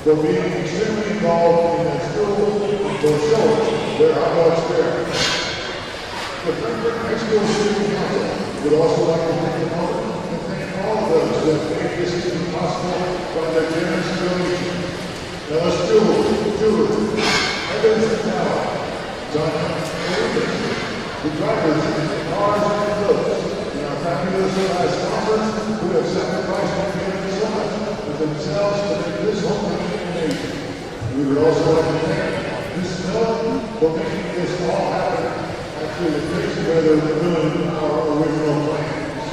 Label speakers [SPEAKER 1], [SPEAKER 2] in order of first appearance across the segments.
[SPEAKER 1] For being extremely involved in the school for showing their hard work there. The Frankfort High School Student Council would also like to take a moment and thank all of those who have made this season possible by their generous donation. Now let's do Evans and Tower, John the drivers and the cars and boats, and our fabulous sponsors who have sacrificed and given so much of themselves to make this home nation. We would also like to thank this club for making this all happen after the crazy weather ruined our original plans.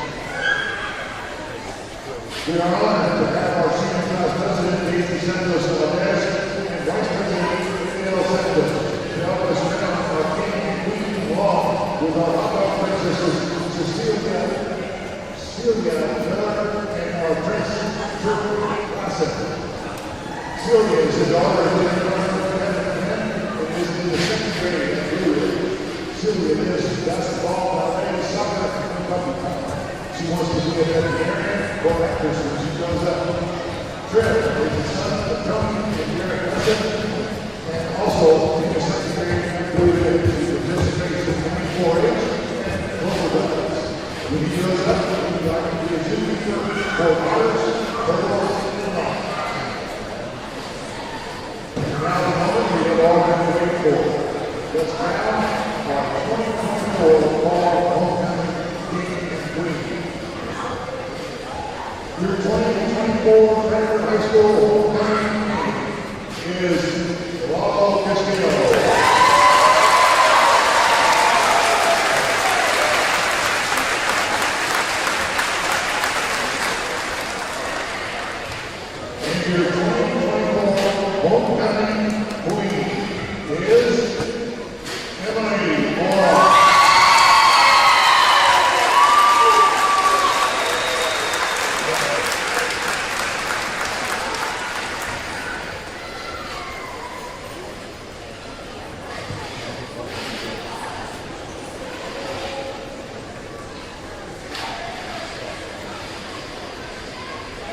[SPEAKER 1] We are honored to have our senior class president, Daisy Santos Valdez, and vice president, Miguel Santos, to help us crown our king and queen along with our hot princesses, Cecilia Miller, and our prince, Turk Bassett. Sylvia is the daughter of the and is in the second grade at Blue. Sylvia lives basketball, ballet, soccer, and rugby. She wants to be a veterinarian or actress when she grows up. Trev is the son of Tony and Derek Bassett, and also in the second grade at Blue. He participates in 24-H and Volleyball. When he grows up, he would like to be a zookeeper for otters, turtles, and dogs. Now the moment we have all been waiting for. Let's crown our 2024 Fall Homecoming King and Queen. Your 2024 Frankfort High School Homecoming is Lalo Castillo.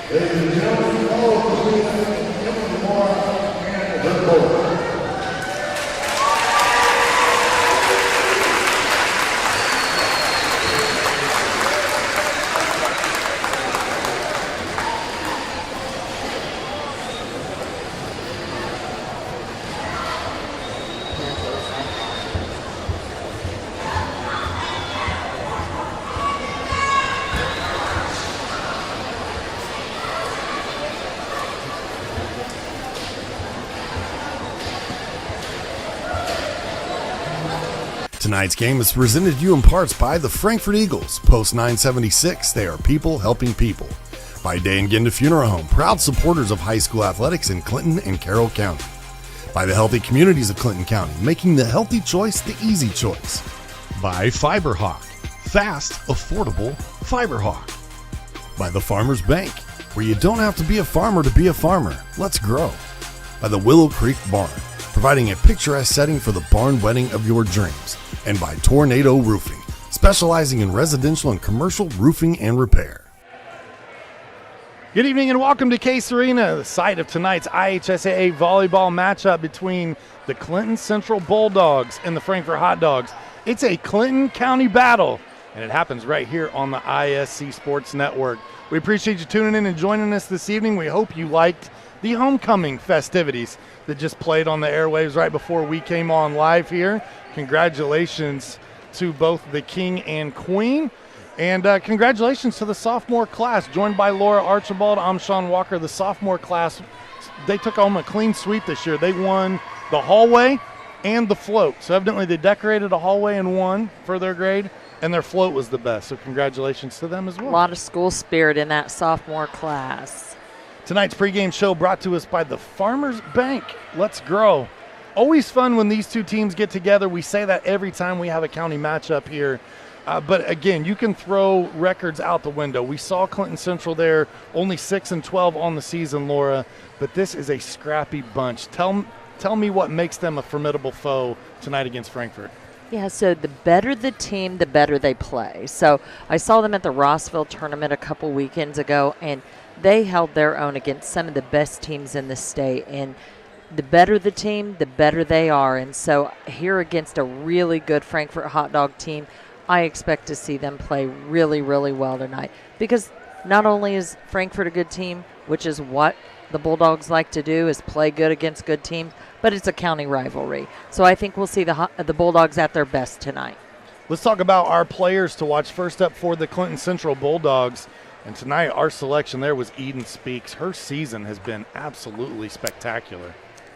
[SPEAKER 1] Ladies and gentlemen, all proceed to Moore and her coach.
[SPEAKER 2] Tonight's game is presented to you in parts by the Frankfort Eagles, Post 976. They are people helping people. By Day and Genda Funeral Home, proud supporters of high school athletics in Clinton and Carroll County. By the healthy communities of Clinton County, making the healthy choice the easy choice.
[SPEAKER 3] By Fiberhawk, fast, affordable Fiberhawk.
[SPEAKER 2] By the Farmers Bank, where you don't have to be a farmer to be a farmer. Let's grow. By the Willow Creek Barn, providing a picturesque setting for the barn wedding of your dreams. And by Tornado Roofing, specializing in residential and commercial roofing and repair.
[SPEAKER 4] Good evening and welcome to Case Arena, the site of tonight's IHSAA volleyball matchup between the Clinton Central Bulldogs and the Frankfort Hot Dogs. It's a Clinton County battle, and it happens right here on the ISC Sports Network. We appreciate you tuning in and joining us this evening. We hope you liked the homecoming festivities that just played on the airwaves right before we came on live here. Congratulations to both the King and Queen. And congratulations to the sophomore class, joined by Laura Archibald. I'm Sean Walker. The sophomore class, they took home a clean sweep this year. They won the hallway and the float. So evidently they decorated a hallway and won for their grade, and their float was the best. So congratulations to them as well.
[SPEAKER 5] A lot of school spirit in that sophomore class.
[SPEAKER 4] Tonight's pregame show brought to us by the Farmers Bank. Let's grow. Always fun when these two teams get together. We say that every time we have a county matchup here. But again, you can throw records out the window. We saw Clinton Central there, only 6-12 on the season, Laura. But this is a scrappy bunch. Tell me what makes them a formidable foe tonight against Frankfort.
[SPEAKER 5] Yeah, so the better the team, the better they play. So I saw them at the Rossville tournament a couple weekends ago, and they held their own against some of the best teams in the state. And the better the team, the better they are. And so here against a really good Frankfort Hot Dog team, I expect to see them play really, really well tonight. Because not only is Frankfort a good team, which is what the Bulldogs like to do, is play good against good teams, but it's a county rivalry. So I think we'll see the Bulldogs at their best tonight.
[SPEAKER 4] Let's talk about our players to watch. First up for the Clinton Central Bulldogs. And tonight our selection there was Eden Speaks. Her season has been absolutely spectacular.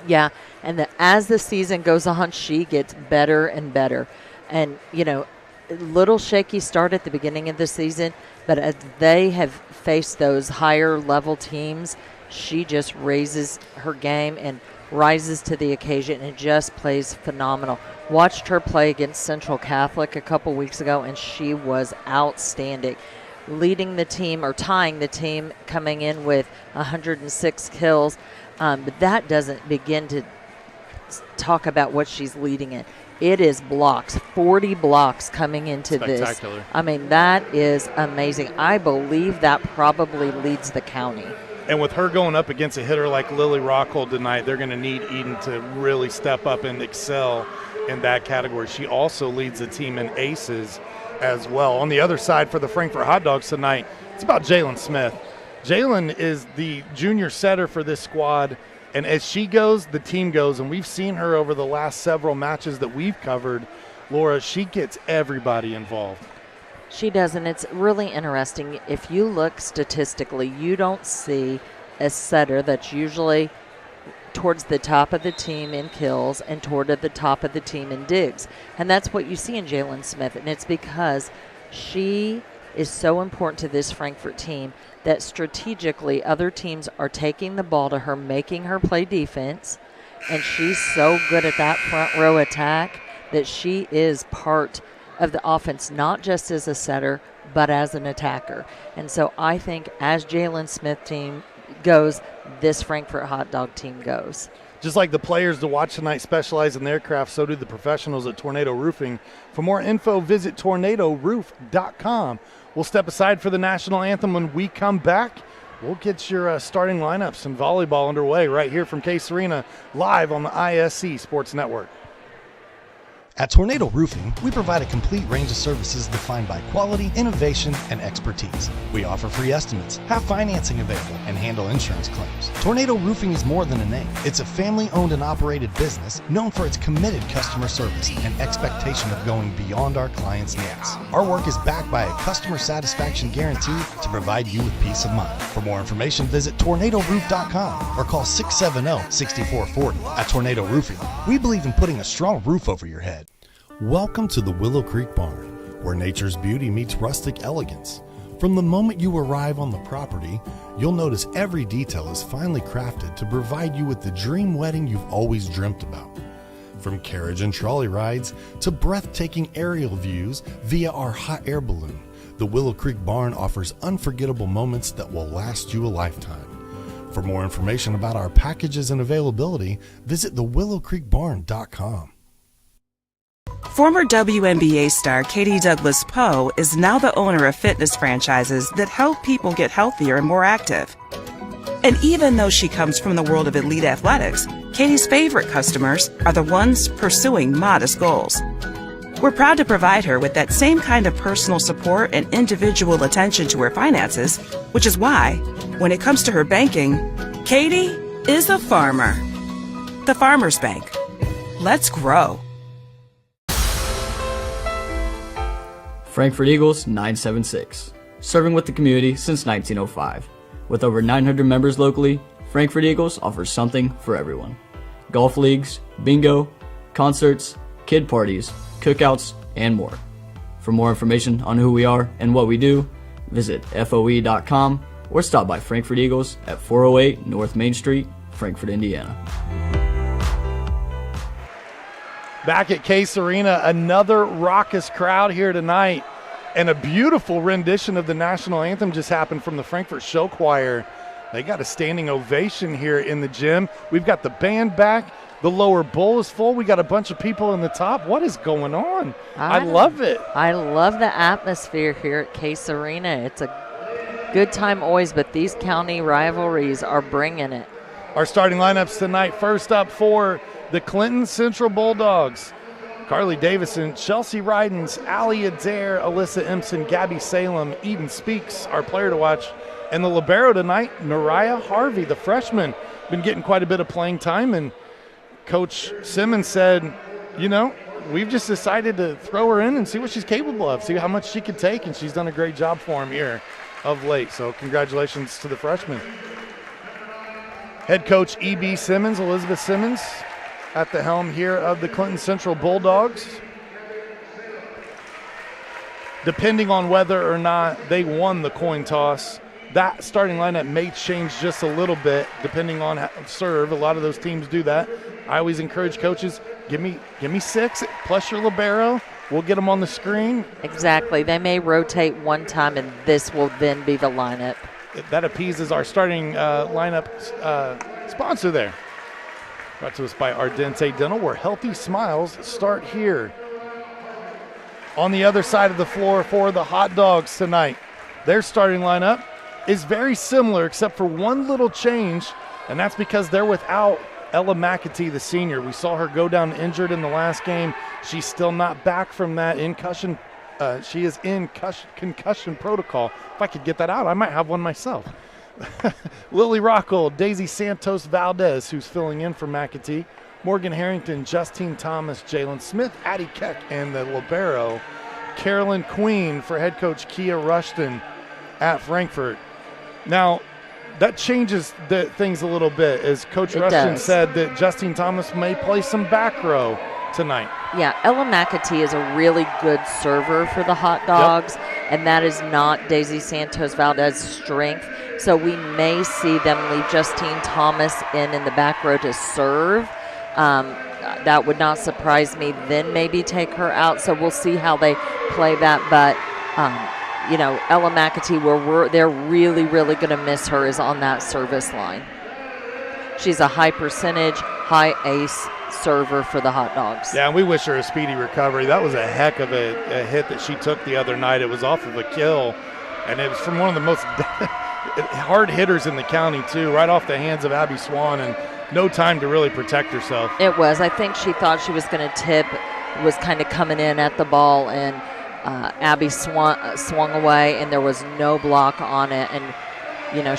[SPEAKER 5] Yeah, and as the season goes on, she gets better and better. And, you know, a little shaky start at the beginning of the season, but as they have faced those higher level teams, she just raises her game and rises to the occasion and just plays phenomenal. Watched her play against Central Catholic a couple weeks ago, and she was outstanding. Leading the team or tying the team, coming in with 106 kills. But that doesn't begin to talk about what she's leading in. It is blocks, 40 blocks coming into this. I mean, that is amazing. I believe that probably leads the county.
[SPEAKER 4] And with her going up against a hitter like Lily Rockhold tonight, they're going to need Eden to really step up and excel in that category. She also leads the team in aces as well. On the other side for the Frankfort Hot Dogs tonight, it's about Jalen Smith. Jalen is the junior setter for this squad, and as she goes, the team goes, and we've seen her over the last several matches that we've covered. Laura, she gets everybody involved.
[SPEAKER 5] She does, and it's really interesting. If you look statistically, you don't see a setter that's usually towards the top of the team in kills and toward the top of the team in digs. And that's what you see in Jalen Smith, and it's because she is so important to this Frankfort team that strategically other teams are taking the ball to her, making her play defense, and she's so good at that front row attack that she is part of the offense, not just as a setter, but as an attacker. And so I think as Jalen Smith team goes, this Frankfort Hot Dog team goes.
[SPEAKER 4] Just like the players to watch tonight specialize in their craft, so do the professionals at Tornado Roofing. For more info, visit tornadoroof.com. We'll step aside for the national anthem. When we come back, we'll get your starting lineups and volleyball underway right here from Case Arena, live on the ISC Sports Network.
[SPEAKER 3] At Tornado Roofing, we provide a complete range of services defined by quality, innovation, and expertise. We offer free estimates, have financing available, and handle insurance claims. Tornado Roofing is more than a name. It's a family-owned and operated business known for its committed customer service and expectation of going beyond our clients' needs. Our work is backed by a customer satisfaction guarantee to provide you with peace of mind. For more information, visit tornadoroof.com or call 670-6440. At Tornado Roofing, we believe in putting a strong roof over your head.
[SPEAKER 2] Welcome to the Willow Creek Barn, where nature's beauty meets rustic elegance. From the moment you arrive on the property, you'll notice every detail is finely crafted to provide you with the dream wedding you've always dreamt about. From carriage and trolley rides to breathtaking aerial views via our hot air balloon, the Willow Creek Barn offers unforgettable moments that will last you a lifetime. For more information about our packages and availability, visit thewillowcreekbarn.com.
[SPEAKER 6] Former WNBA star Katie Douglas Poe is now the owner of fitness franchises that help people get healthier and more active. And even though she comes from the world of elite athletics, Katie's favorite customers are the ones pursuing modest goals. We're proud to provide her with that same kind of personal support and individual attention to her finances, which is why, when it comes to her banking, Katie is a farmer. The Farmers Bank. Let's grow.
[SPEAKER 7] Frankfort Eagles 976, serving with the community since 1905. With over 900 members locally, Frankfort Eagles offers something for everyone. Golf leagues, bingo, concerts, kid parties, cookouts, and more. For more information on who we are and what we do, visit FOE.com or stop by Frankfort Eagles at 408 North Main Street, Frankfort, Indiana.
[SPEAKER 4] Back at Case Arena, another raucous crowd here tonight, and a beautiful rendition of the national anthem just happened from the Frankfort Show Choir. They got a standing ovation here in the gym. We've got the band back. The lower bowl is full. We got a bunch of people in the top. What is going on? I love it.
[SPEAKER 5] I love the atmosphere here at Case Arena. It's a good time always, but these county rivalries are bringing it.
[SPEAKER 4] Our starting lineups tonight, first up for the Clinton Central Bulldogs: Carly Davison, Chelsea Rydens, Allie Adair, Alyssa Empson, Gabby Salem, Eden Speaks, our player to watch. And the libero tonight, Nariah Harvey, the freshman. Been getting quite a bit of playing time, and Coach Simmons said, you know, we've just decided to throw her in and see what she's capable of, see how much she can take, and she's done a great job for him here of late. So congratulations to the freshman. Head coach E.B. Simmons, Elizabeth Simmons, at the helm here of the Clinton Central Bulldogs. Depending on whether or not they won the coin toss, that starting lineup may change just a little bit depending on how serve. A lot of those teams do that. I always encourage coaches, give me 6 plus your libero. We'll get them on the screen.
[SPEAKER 5] Exactly. They may rotate one time, and this will then be the lineup.
[SPEAKER 4] That appeases our starting lineup sponsor there. Brought to us by Ardente Dental, where healthy smiles start here. On the other side of the floor for the Hot Dogs tonight, their starting lineup is very similar except for one little change, and that's because they're without Ella McAtee, the senior. We saw her go down injured in the last game. She's still not back from that concussion. She is in concussion protocol. If I could get that out, I might have one myself. Lily Rockhold, Daisy Santos Valdez, who's filling in for McAtee, Morgan Harrington, Justine Thomas, Jalen Smith, Addie Keck, and the libero, Carolyn Queen for head coach Kia Rushton at Frankfort. Now, that changes things a little bit, as Coach Rushton said that Justine Thomas may play some back row tonight.
[SPEAKER 5] Yeah, Ella McAtee is a really good server for the Hot Dogs, and that is not Daisy Santos Valdez's strength. So we may see them leave Justine Thomas in the back row to serve. That would not surprise me. Then maybe take her out. So we'll see how they play that. But, you know, Ella McAtee, they're really, really going to miss her is on that service line. She's a high percentage, high ace server for the Hot Dogs.
[SPEAKER 4] Yeah, and we wish her a speedy recovery. That was a heck of a hit that she took the other night. It was off of a kill, and it was from one of the most hard hitters in the county too, right off the hands of Abby Swan, and no time to really protect herself.
[SPEAKER 5] It was. I think she thought she was going to tip, was kind of coming in at the ball, and Abby swung away, and there was no block on it, and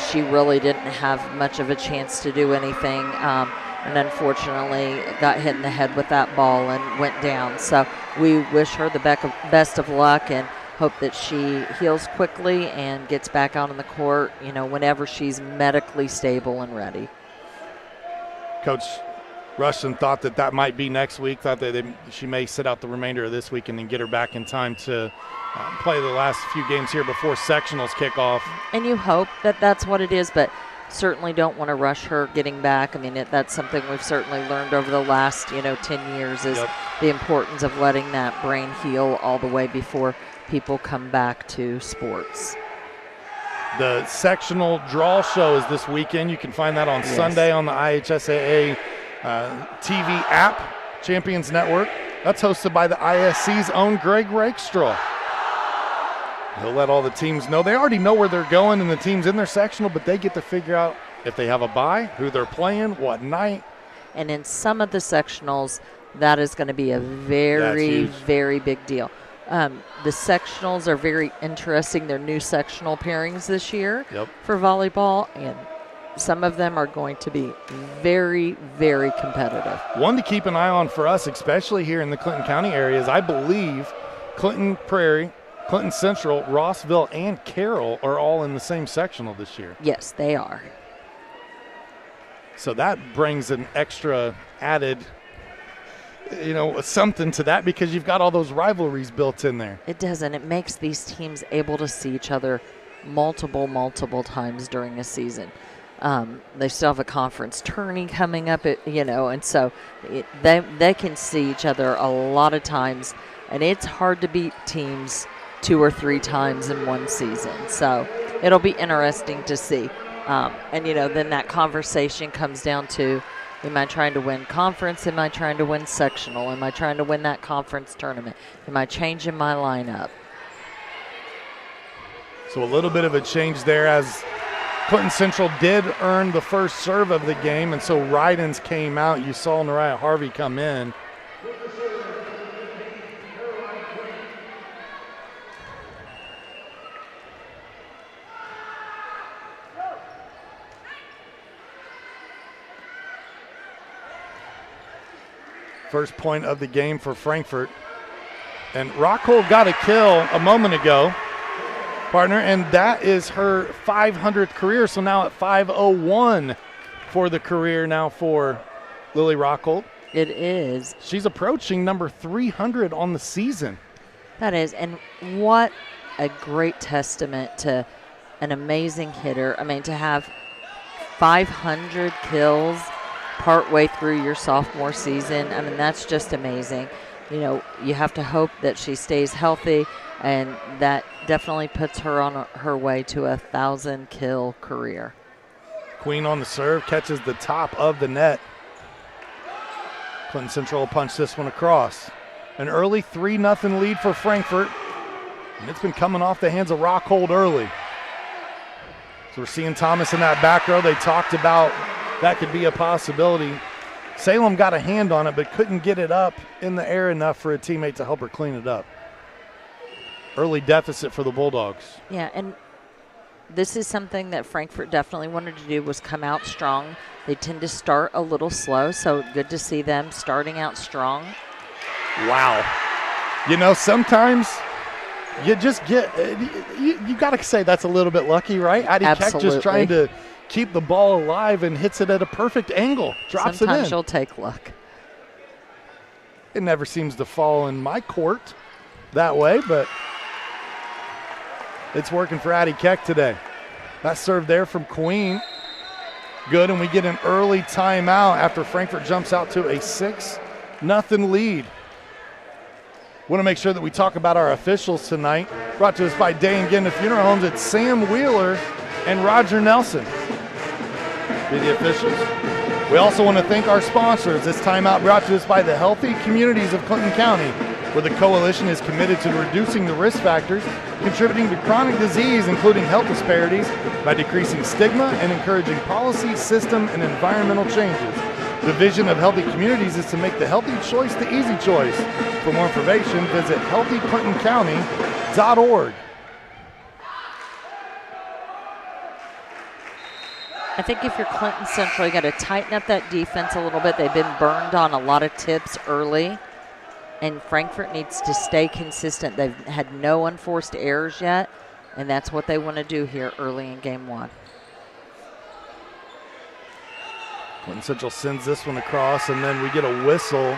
[SPEAKER 5] she really didn't have much of a chance to do anything, and unfortunately got hit in the head with that ball and went down. So we wish her the best of luck and hope that she heals quickly and gets back out on the court, whenever she's medically stable and ready.
[SPEAKER 4] Coach Rushton thought that might be next week, thought that she may sit out the remainder of this week and then get her back in time to play the last few games here before sectionals kick off.
[SPEAKER 5] And you hope that that's what it is, but certainly don't want to rush her getting back. I mean, that's something we've certainly learned over the last, 10 years is the importance of letting that brain heal all the way before people come back to sports.
[SPEAKER 4] The sectional draw show is this weekend. You can find that on Sunday on the IHSAA TV app, Champions Network. That's hosted by the ISC's own Greg Rakestraw. He'll let all the teams know. They already know where they're going and the teams in their sectional, but they get to figure out if they have a bye, who they're playing, what night.
[SPEAKER 5] And in some of the sectionals, that is going to be a very, very big deal. The sectionals are very interesting. They're new sectional pairings this year for volleyball, and some of them are going to be very, very competitive.
[SPEAKER 4] One to keep an eye on for us, especially here in the Clinton County area, is I believe Clinton Prairie, Clinton Central, Rossville, and Carroll are all in the same sectional this year.
[SPEAKER 5] Yes, they are.
[SPEAKER 4] So that brings an extra added, something to that because you've got all those rivalries built in there.
[SPEAKER 5] It does, and it makes these teams able to see each other multiple times during a season. They still have a conference tourney coming up, and so they can see each other a lot of times, and it's hard to beat teams 2 or 3 times in one season. So it'll be interesting to see. And then that conversation comes down to, am I trying to win conference? Am I trying to win sectional? Am I trying to win that conference tournament? Am I changing my lineup?
[SPEAKER 4] So a little bit of a change there as Clinton Central did earn the first serve of the game, and so Rydens came out. You saw Nariah Harvey come in. First point of the game for Frankfort. And Rockhold got a kill a moment ago, partner, and that is her 500th career. So now at 501 for the career now for Lily Rockhold.
[SPEAKER 5] It is.
[SPEAKER 4] She's approaching number 300 on the season.
[SPEAKER 5] That is, and what a great testament to an amazing hitter. I mean, to have 500 kills partway through your sophomore season, I mean, that's just amazing. You have to hope that she stays healthy, and that definitely puts her on her way to a 1,000-kill career.
[SPEAKER 4] Queen on the serve, catches the top of the net. Clinton Central will punch this one across. An early 3-0 lead for Frankfort, and it's been coming off the hands of Rockhold early. So we're seeing Thomas in that back row. They talked about that could be a possibility. Salem got a hand on it but couldn't get it up in the air enough for a teammate to help her clean it up. Early deficit for the Bulldogs.
[SPEAKER 5] Yeah, and this is something that Frankfort definitely wanted to do, was come out strong. They tend to start a little slow, so good to see them starting out strong.
[SPEAKER 4] Wow. Sometimes you just get, you got to say that's a little bit lucky, right? Addie Keck just trying to keep the ball alive and hits it at a perfect angle, drops
[SPEAKER 5] Sometimes
[SPEAKER 4] it in.
[SPEAKER 5] she'll take luck.
[SPEAKER 4] It never seems to fall in my court that way, but it's working for Addie Keck today. That serve there from Queen. Good, and we get an early timeout after Frankfort jumps out to a 6-0 lead. Want to make sure that we talk about our officials tonight. Brought to us by Day and Ginda Funeral Homes. It's Sam Wheeler and Roger Nelson. Be the officials. We also want to thank our sponsors. This timeout brought to us by the Healthy Communities of Clinton County, where the coalition is committed to reducing the risk factors contributing to chronic disease, including health disparities, by decreasing stigma and encouraging policy, system, and environmental changes. The vision of Healthy Communities is to make the healthy choice the easy choice. For more information, visit healthyclintoncounty.org.
[SPEAKER 5] I think if you're Clinton Central, you got to tighten up that defense a little bit. They've been burned on a lot of tips early, and Frankfort needs to stay consistent. They've had no unforced errors yet, and that's what they want to do here early in game one.
[SPEAKER 4] Clinton Central sends this one across, and then we get a whistle,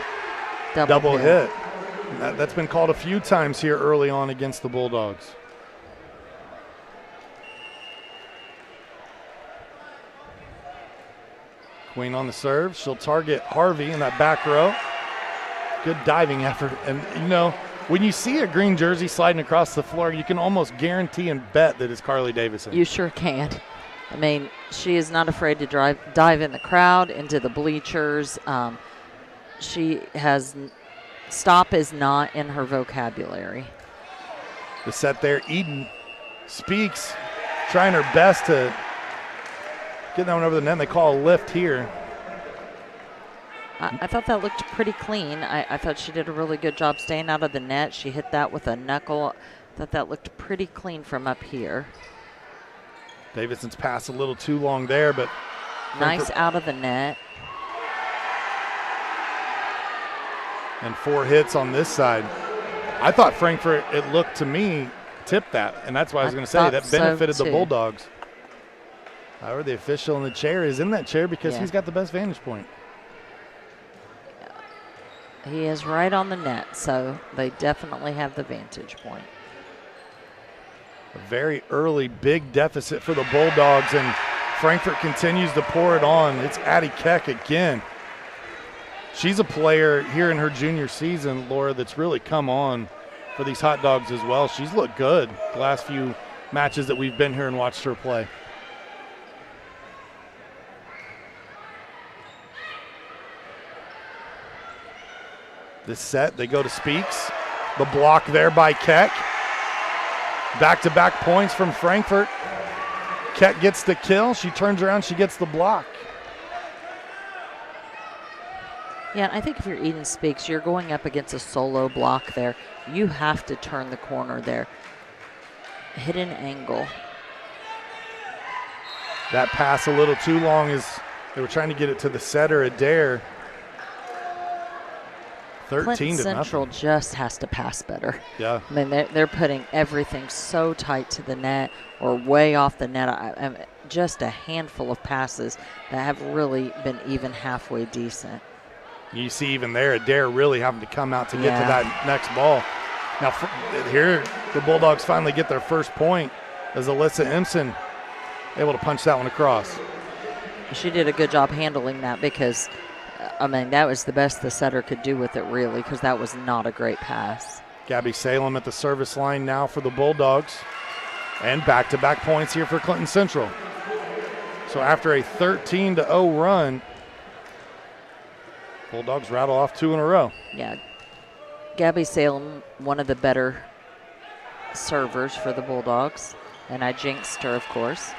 [SPEAKER 5] Double
[SPEAKER 4] hit. That's been called a few times here early on against the Bulldogs. Queen on the serve. She'll target Harvey in that back row. Good diving effort. And, you know, when you see a green jersey sliding across the floor, you can almost guarantee and bet that it's Carly Davison.
[SPEAKER 5] You sure can. I mean, she is not afraid to dive in the crowd, into the bleachers. Stop is not in her vocabulary.
[SPEAKER 4] The set there, Eden Speaks, trying her best to get that one over the net. And they call a lift here.
[SPEAKER 5] I thought that looked pretty clean. I thought she did a really good job staying out of the net. She hit that with a knuckle. I thought that looked pretty clean from up here.
[SPEAKER 4] Davidson's pass a little too long there, but
[SPEAKER 5] nice out of the net.
[SPEAKER 4] And 4 hits on this side. I thought Frankfort, it looked to me, tipped that, and that's why I was going to say that benefited the Bulldogs. However, the official in the chair is in that chair because he's got the best vantage point.
[SPEAKER 5] He is right on the net, so they definitely have the vantage point.
[SPEAKER 4] A very early big deficit for the Bulldogs, and Frankfort continues to pour it on. It's Addie Keck again. She's a player here in her junior season, Laura, that's really come on for these Hot Dogs as well. She's looked good the last few matches that we've been here and watched her play. This set, they go to Speaks. The block there by Keck. Back-to-back points from Frankfort. Keck gets the kill. She turns around, she gets the block.
[SPEAKER 5] Yeah, I think if you're Eden Speaks, you're going up against a solo block there. You have to turn the corner there. Hit an angle.
[SPEAKER 4] That pass a little too long as they were trying to get it to the setter, Adair. 13
[SPEAKER 5] Clinton
[SPEAKER 4] to
[SPEAKER 5] Central
[SPEAKER 4] nothing.
[SPEAKER 5] just has to pass better.
[SPEAKER 4] Yeah.
[SPEAKER 5] I mean, they're putting everything so tight to the net or way off the net. Just a handful of passes that have really been even halfway decent.
[SPEAKER 4] You see even there, Adair really having to come out to get to that next ball. Now here, the Bulldogs finally get their first point as Alyssa Empson able to punch that one across.
[SPEAKER 5] She did a good job handling that because, I mean, that was the best the setter could do with it, really, because that was not a great pass.
[SPEAKER 4] Gabby Salem at the service line now for the Bulldogs. And back-to-back points here for Clinton Central. So after a 13-0 run, Bulldogs rattle off 2 in a row.
[SPEAKER 5] Yeah. Gabby Salem, one of the better servers for the Bulldogs. And I jinxed her, of course.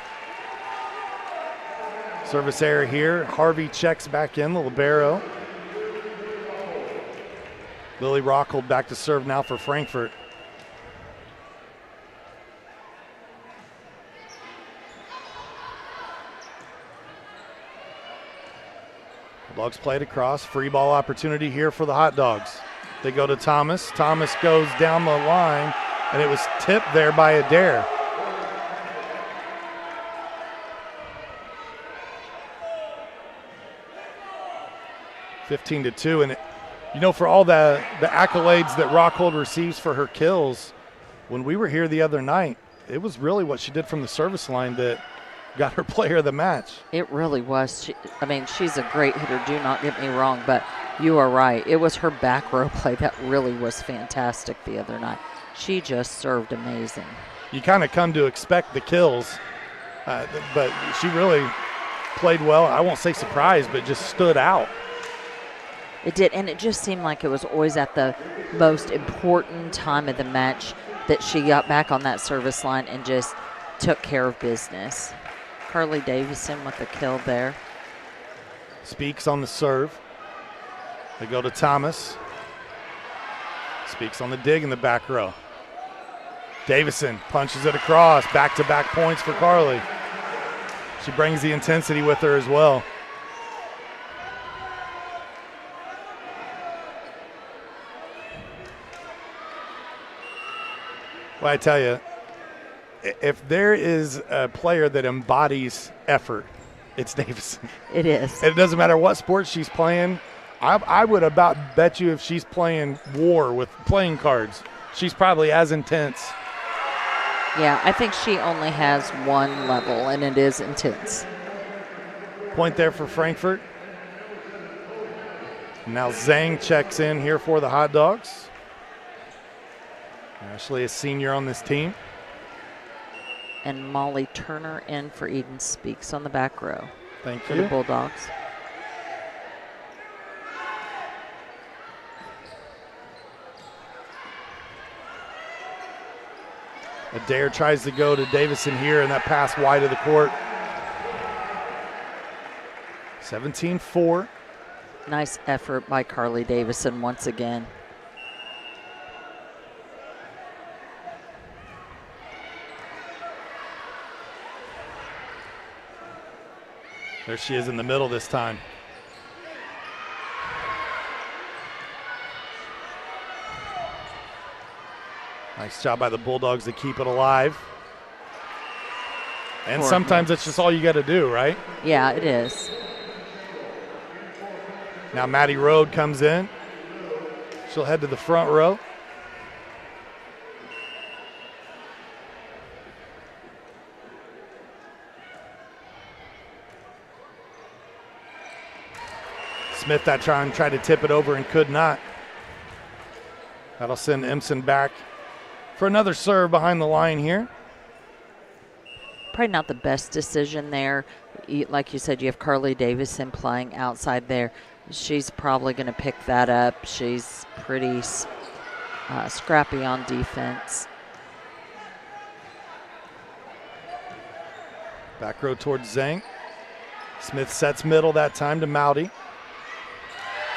[SPEAKER 4] Service error here. Harvey checks back in, the libero. Lily Rockhold back to serve now for Frankfort. Bulldogs played across. Free ball opportunity here for the Hot Dogs. They go to Thomas. Thomas goes down the line, and it was tipped there by Adair. (15-2), and you know, for all the accolades that Rockhold receives for her kills, when we were here the other night, it was really what she did from the service line that got her player of the match.
[SPEAKER 5] It really was. She's a great hitter, do not get me wrong, but you are right. It was her back row play that really was fantastic the other night. She just served amazing.
[SPEAKER 4] You kind of come to expect the kills, but she really played well. I won't say surprised, but just stood out.
[SPEAKER 5] It did, and it just seemed like it was always at the most important time of the match that she got back on that service line and just took care of business. Carly Davison with the kill there.
[SPEAKER 4] Speaks on the serve. They go to Thomas. Speaks on the dig in the back row. Davison punches it across. Back-to-back points for Carly. She brings the intensity with her as well. Well, I tell you, if there is a player that embodies effort, it's Davison.
[SPEAKER 5] It is.
[SPEAKER 4] It doesn't matter what sport she's playing. I would about bet you if she's playing war with playing cards, she's probably as intense.
[SPEAKER 5] Yeah, I think she only has one level, and it is intense.
[SPEAKER 4] Point there for Frankfort. Now Zhang checks in here for the Hot Dogs. Ashley, a senior on this team.
[SPEAKER 5] And Molly Turner in for Eden Speaks on the back row.
[SPEAKER 4] Thank
[SPEAKER 5] for
[SPEAKER 4] you.
[SPEAKER 5] the Bulldogs.
[SPEAKER 4] Adair tries to go to Davison here, and that pass wide of the court. 17-4.
[SPEAKER 5] Nice effort by Carly Davison once again.
[SPEAKER 4] There she is in the middle this time. Nice job by the Bulldogs to keep it alive. And sometimes that's just all you got to do, right?
[SPEAKER 5] Yeah, it is.
[SPEAKER 4] Now Maddie Rode comes in. She'll head to the front row. Smith that tried to tip it over and could not. That'll send Empson back for another serve behind the line here.
[SPEAKER 5] Probably not the best decision there. Like you said, you have Carly Davison playing outside there. She's probably going to pick that up. She's pretty scrappy on defense.
[SPEAKER 4] Back row towards Zhang. Smith sets middle that time to Moudy.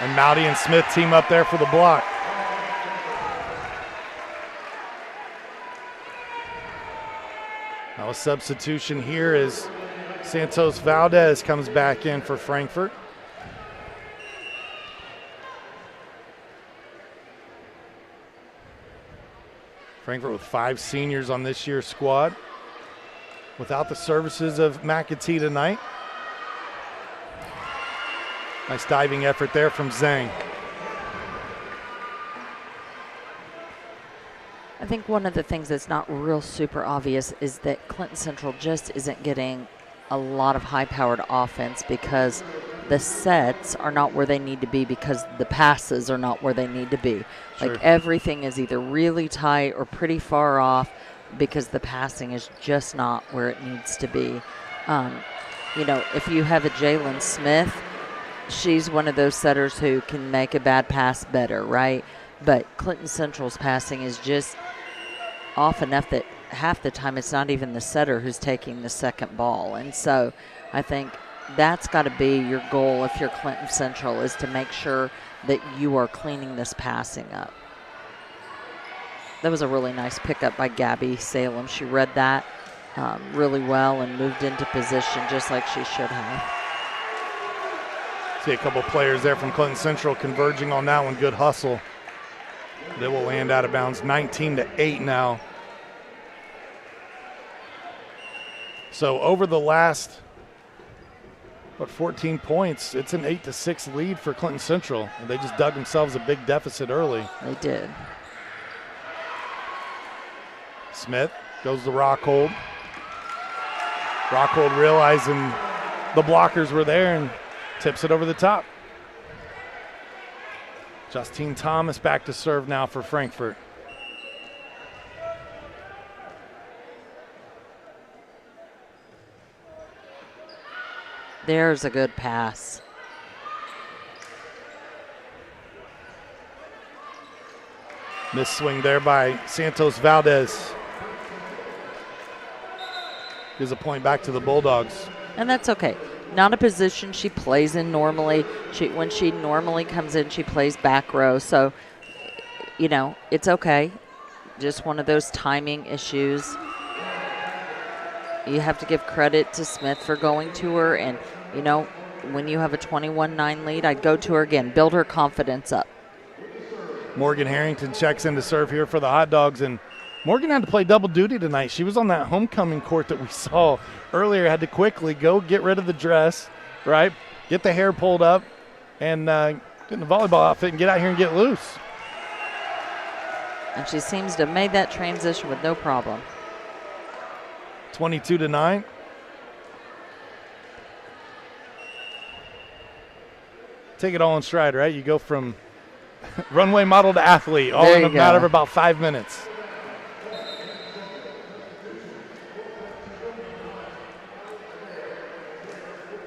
[SPEAKER 4] And Moudy and Smith team up there for the block. Now a substitution here as Santos Valdez comes back in for Frankfort. Frankfort with 5 seniors on this year's squad. Without the services of McAtee tonight. Nice diving effort there from Zhang.
[SPEAKER 5] I think one of the things that's not real super obvious is that Clinton Central just isn't getting a lot of high-powered offense because the sets are not where they need to be because the passes are not where they need to be.
[SPEAKER 4] Sure.
[SPEAKER 5] Like everything is either really tight or pretty far off because the passing is just not where it needs to be. You know, if you have a Jalen Smith, she's one of those setters who can make a bad pass better, right? But Clinton Central's passing is just off enough that half the time it's not even the setter who's taking the second ball. And so I think that's got to be your goal if you're Clinton Central, is to make sure that you are cleaning this passing up. That was a really nice pickup by Gabby Salem. She read that really well and moved into position just like she should have.
[SPEAKER 4] See a couple players there from Clinton Central converging on that one. Good hustle. They will land out of bounds. 19-8 now. So over the last, 14 points, it's an 8-6 lead for Clinton Central. And they just dug themselves a big deficit early.
[SPEAKER 5] They did.
[SPEAKER 4] Smith goes to Rockhold. Rockhold realizing the blockers were there and tips it over the top. Justine Thomas back to serve now for Frankfort.
[SPEAKER 5] There's a good pass.
[SPEAKER 4] Miss swing there by Santos Valdez. Gives a point back to the Bulldogs.
[SPEAKER 5] And that's okay. Not a position she plays in normally. When she normally comes in, she plays back row. So, it's okay. Just one of those timing issues. You have to give credit to Smith for going to her. And, when you have a 21-9 lead, I'd go to her again. Build her confidence up.
[SPEAKER 4] Morgan Harrington checks in to serve here for the Hot Dogs. And Morgan had to play double duty tonight. She was on that homecoming court that we saw earlier. Had to quickly go get rid of the dress, right? Get the hair pulled up and get in the volleyball outfit and get out here and get loose.
[SPEAKER 5] And she seems to have made that transition with no problem.
[SPEAKER 4] 22-9. Take it all in stride, right? You go from runway model to athlete all in a matter of about 5 minutes.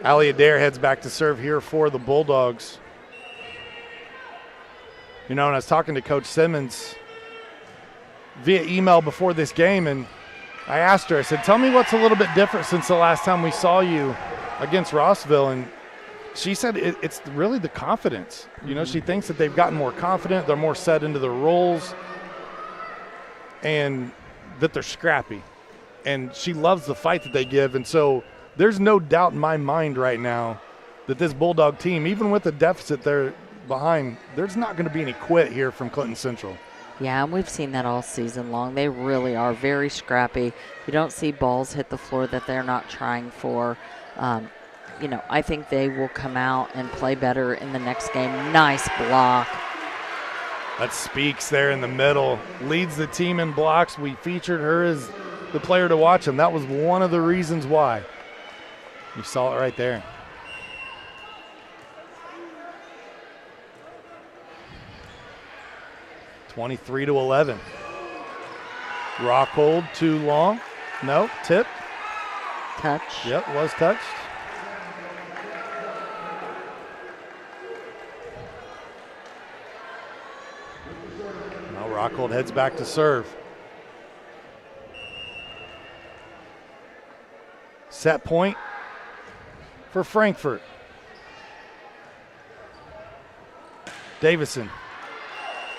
[SPEAKER 4] Allie Adair heads back to serve here for the Bulldogs. And I was talking to Coach Simmons via email before this game, and I asked her, I said, tell me what's a little bit different since the last time we saw you against Rossville. And she said it's really the confidence. She thinks that they've gotten more confident, they're more set into their roles, and that they're scrappy. And she loves the fight that they give. And so there's no doubt in my mind right now that this Bulldog team, even with the deficit they're behind, there's not going to be any quit here from Clinton Central.
[SPEAKER 5] Yeah, and we've seen that all season long. They really are very scrappy. You don't see balls hit the floor that they're not trying for. I think they will come out and play better in the next game. Nice block.
[SPEAKER 4] That Speaks there in the middle. Leads the team in blocks. We featured her as the player to watch, and that was one of the reasons why. You saw it right there. (23-11). Rockhold too long. No, tip.
[SPEAKER 5] Touch.
[SPEAKER 4] Yep, was touched. Now Rockhold heads back to serve. Set point for Frankfort. Davison.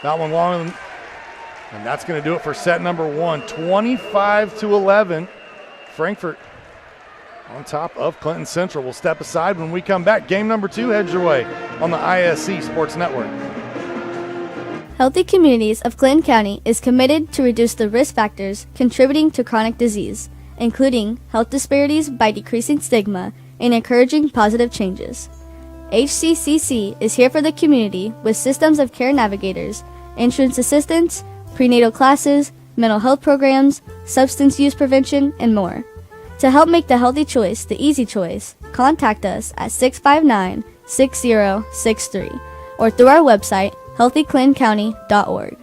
[SPEAKER 4] That one long, and that's going to do it for set number one. 25-11. Frankfort on top of Clinton Central. We'll step aside when we come back. Game number two heads your way on the ISC Sports Network.
[SPEAKER 8] Healthy Communities of Clinton County is committed to reduce the risk factors contributing to chronic disease, including health disparities by decreasing stigma and encouraging positive changes. HCCC is here for the community with systems of care navigators, insurance assistance, prenatal classes, mental health programs, substance use prevention, and more. To help make the healthy choice the easy choice, contact us at 659-6063 or through our website, healthyclintoncounty.org.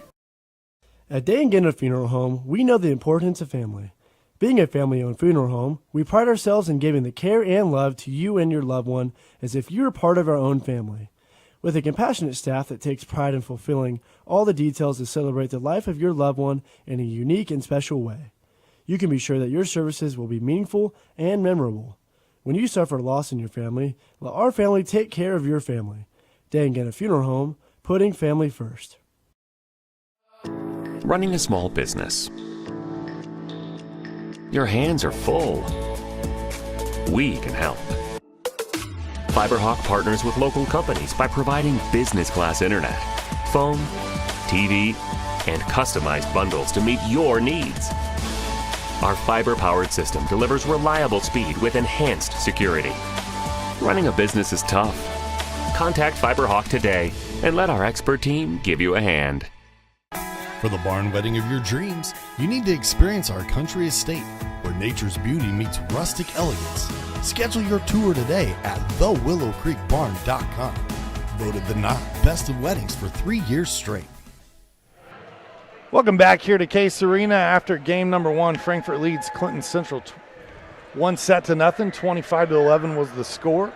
[SPEAKER 9] At Day and Ginda Funeral Home, we know the importance of family. Being a family-owned funeral home, we pride ourselves in giving the care and love to you and your loved one as if you were part of our own family. With a compassionate staff that takes pride in fulfilling all the details to celebrate the life of your loved one in a unique and special way, you can be sure that your services will be meaningful and memorable. When you suffer loss in your family, let our family take care of your family. Day and Ginda Funeral Home, putting family first.
[SPEAKER 10] Running a small business. Your hands are full. We can help. FiberHawk partners with local companies by providing business-class internet, phone, TV, and customized bundles to meet your needs. Our fiber-powered system delivers reliable speed with enhanced security. Running a business is tough. Contact FiberHawk today and let our expert team give you a hand.
[SPEAKER 2] For the barn wedding of your dreams, you need to experience our country estate, where nature's beauty meets rustic elegance. Schedule your tour today at thewillowcreekbarn.com. Voted the Knot Best of Weddings for 3 years straight.
[SPEAKER 4] Welcome back here to Case Arena after game number one. Frankfort leads Clinton Central 1-0. 25-11 was the score.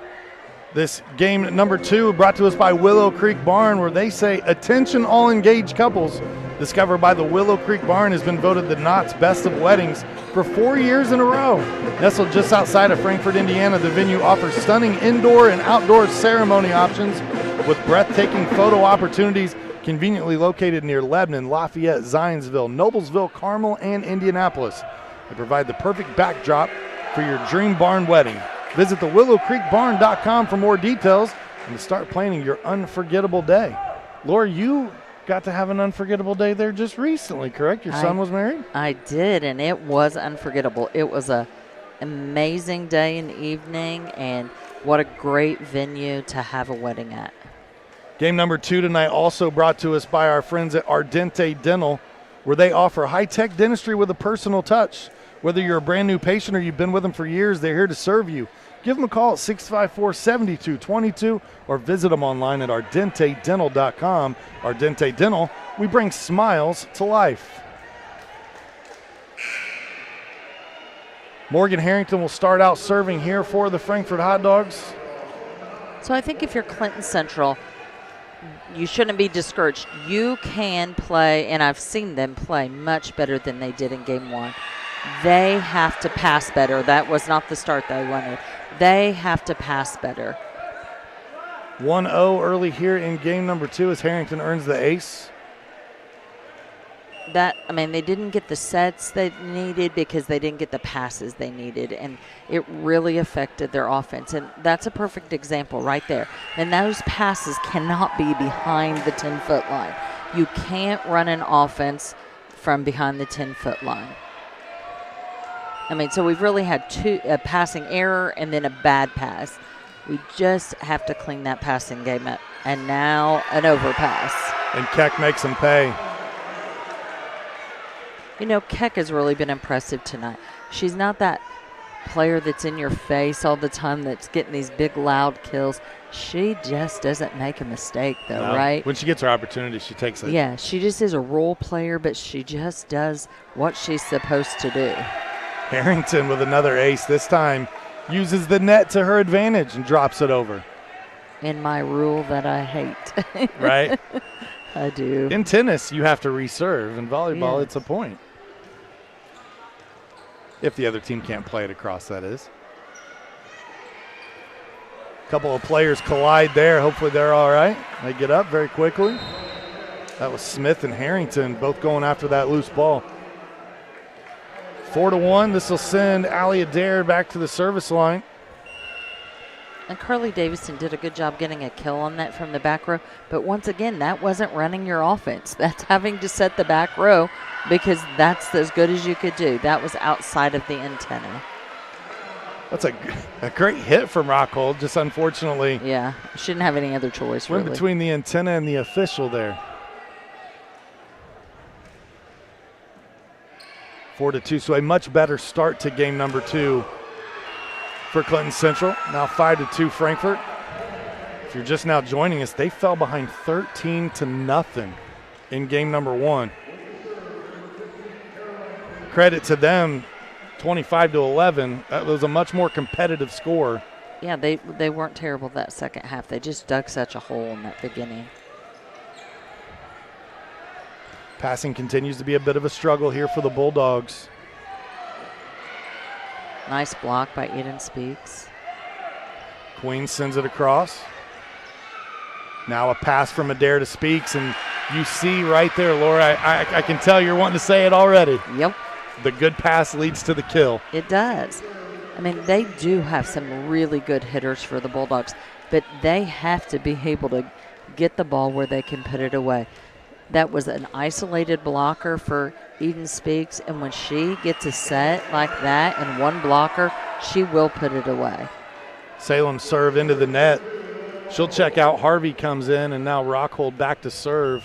[SPEAKER 4] This game number two brought to us by Willow Creek Barn, where they say, attention all engaged couples. discovered by the Willow Creek Barn, has been voted the Knott's Best of Weddings for 4 years in a row. Nestled just outside of Frankfort, Indiana, the venue offers stunning indoor and outdoor ceremony options with breathtaking photo opportunities, conveniently located near Lebanon, Lafayette, Zionsville, Noblesville, Carmel, and Indianapolis. They provide the perfect backdrop for your dream barn wedding. Visit thewillowcreekbarn.com for more details and to start planning your unforgettable day. Laura, you got to have an unforgettable day there just recently, correct? Your son was married?
[SPEAKER 5] I did, and it was unforgettable. It was an amazing day and evening, and what a great venue to have a wedding at.
[SPEAKER 4] Game number 2 tonight also brought to us by our friends at Ardente Dental, where they offer high-tech dentistry with a personal touch. Whether you're a brand new patient or you've been with them for years, they're here to serve you. Give them a call at 654-7222 or visit them online at ardentedental.com. Ardente Dental, we bring smiles to life. Morgan Harrington will start out serving here for the Frankfort Hot Dogs.
[SPEAKER 5] So I think if you're Clinton Central, you shouldn't be discouraged. You can play, and I've seen them play much better than they did in Game 1. They have to pass better. That was not the start they wanted. They have to pass better.
[SPEAKER 4] 1-0 early here in game number 2 as Harrington earns the ace.
[SPEAKER 5] They didn't get the sets they needed because they didn't get the passes they needed, and it really affected their offense. And that's a perfect example right there. And those passes cannot be behind the 10-foot line. You can't run an offense from behind the 10-foot line. So we've really had a passing error and then a bad pass. We just have to clean that passing game up. And now an overpass.
[SPEAKER 4] And Keck makes him pay.
[SPEAKER 5] Keck has really been impressive tonight. She's not that player that's in your face all the time that's getting these big, loud kills. She just doesn't make a mistake, though, right?
[SPEAKER 4] When she gets her opportunity, she takes it.
[SPEAKER 5] Yeah, she just is a role player, but she just does what she's supposed to do.
[SPEAKER 4] Harrington with another ace. This time uses the net to her advantage and drops it over.
[SPEAKER 5] In my rule that I hate.
[SPEAKER 4] Right?
[SPEAKER 5] I do.
[SPEAKER 4] In tennis, you have to reserve. In volleyball, It's a point. If the other team can't play it across, that is. A couple of players collide there. Hopefully they're all right. They get up very quickly. That was Smith and Harrington both going after that loose ball. 4-1. This will send Allie Adair back to the service line.
[SPEAKER 5] And Carly Davison did a good job getting a kill on that from the back row. But once again, that wasn't running your offense. That's having to set the back row because that's as good as you could do. That was outside of the antenna.
[SPEAKER 4] That's a great hit from Rockhold, just unfortunately.
[SPEAKER 5] Yeah, shouldn't have any other choice,
[SPEAKER 4] went
[SPEAKER 5] really.
[SPEAKER 4] Between the antenna and the official there. 4-2, so a much better start to game number 2 for Clinton Central. Now 5-2 Frankfort. If you're just now joining us, they fell behind 13-0 in game number 1. Credit to them, 25-11. That was a much more competitive score.
[SPEAKER 5] Yeah, they weren't terrible that second half. They just dug such a hole in that beginning.
[SPEAKER 4] Passing continues to be a bit of a struggle here for the Bulldogs.
[SPEAKER 5] Nice block by Eden Speaks.
[SPEAKER 4] Queen sends it across. Now a pass from Adair to Speaks, and you see right there, Laura, I can tell you're wanting to say it already.
[SPEAKER 5] Yep.
[SPEAKER 4] The good pass leads to the kill.
[SPEAKER 5] It does. They do have some really good hitters for the Bulldogs, but they have to be able to get the ball where they can put it away. That was an isolated blocker for Eden Speaks, and when she gets a set like that and one blocker, she will put it away.
[SPEAKER 4] Salem serve into the net. She'll check out. Harvey comes in, and now Rockhold back to serve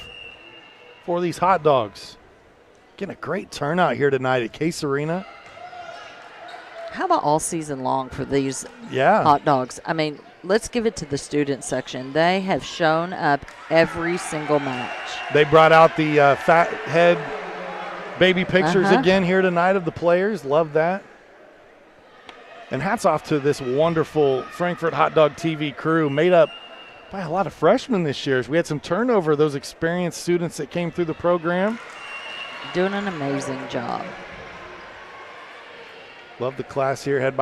[SPEAKER 4] for these Hot Dogs. Getting a great turnout here tonight at Case Arena.
[SPEAKER 5] How about all season long for these Hot Dogs? Let's give it to the student section. They have shown up every single match.
[SPEAKER 4] They brought out the fat head baby pictures again here tonight of the players. Love that. And hats off to this wonderful Frankfort Hot Dog TV crew made up by a lot of freshmen this year. We had some turnover, those experienced students that came through the program.
[SPEAKER 5] Doing an amazing job.
[SPEAKER 4] Love the class here, headed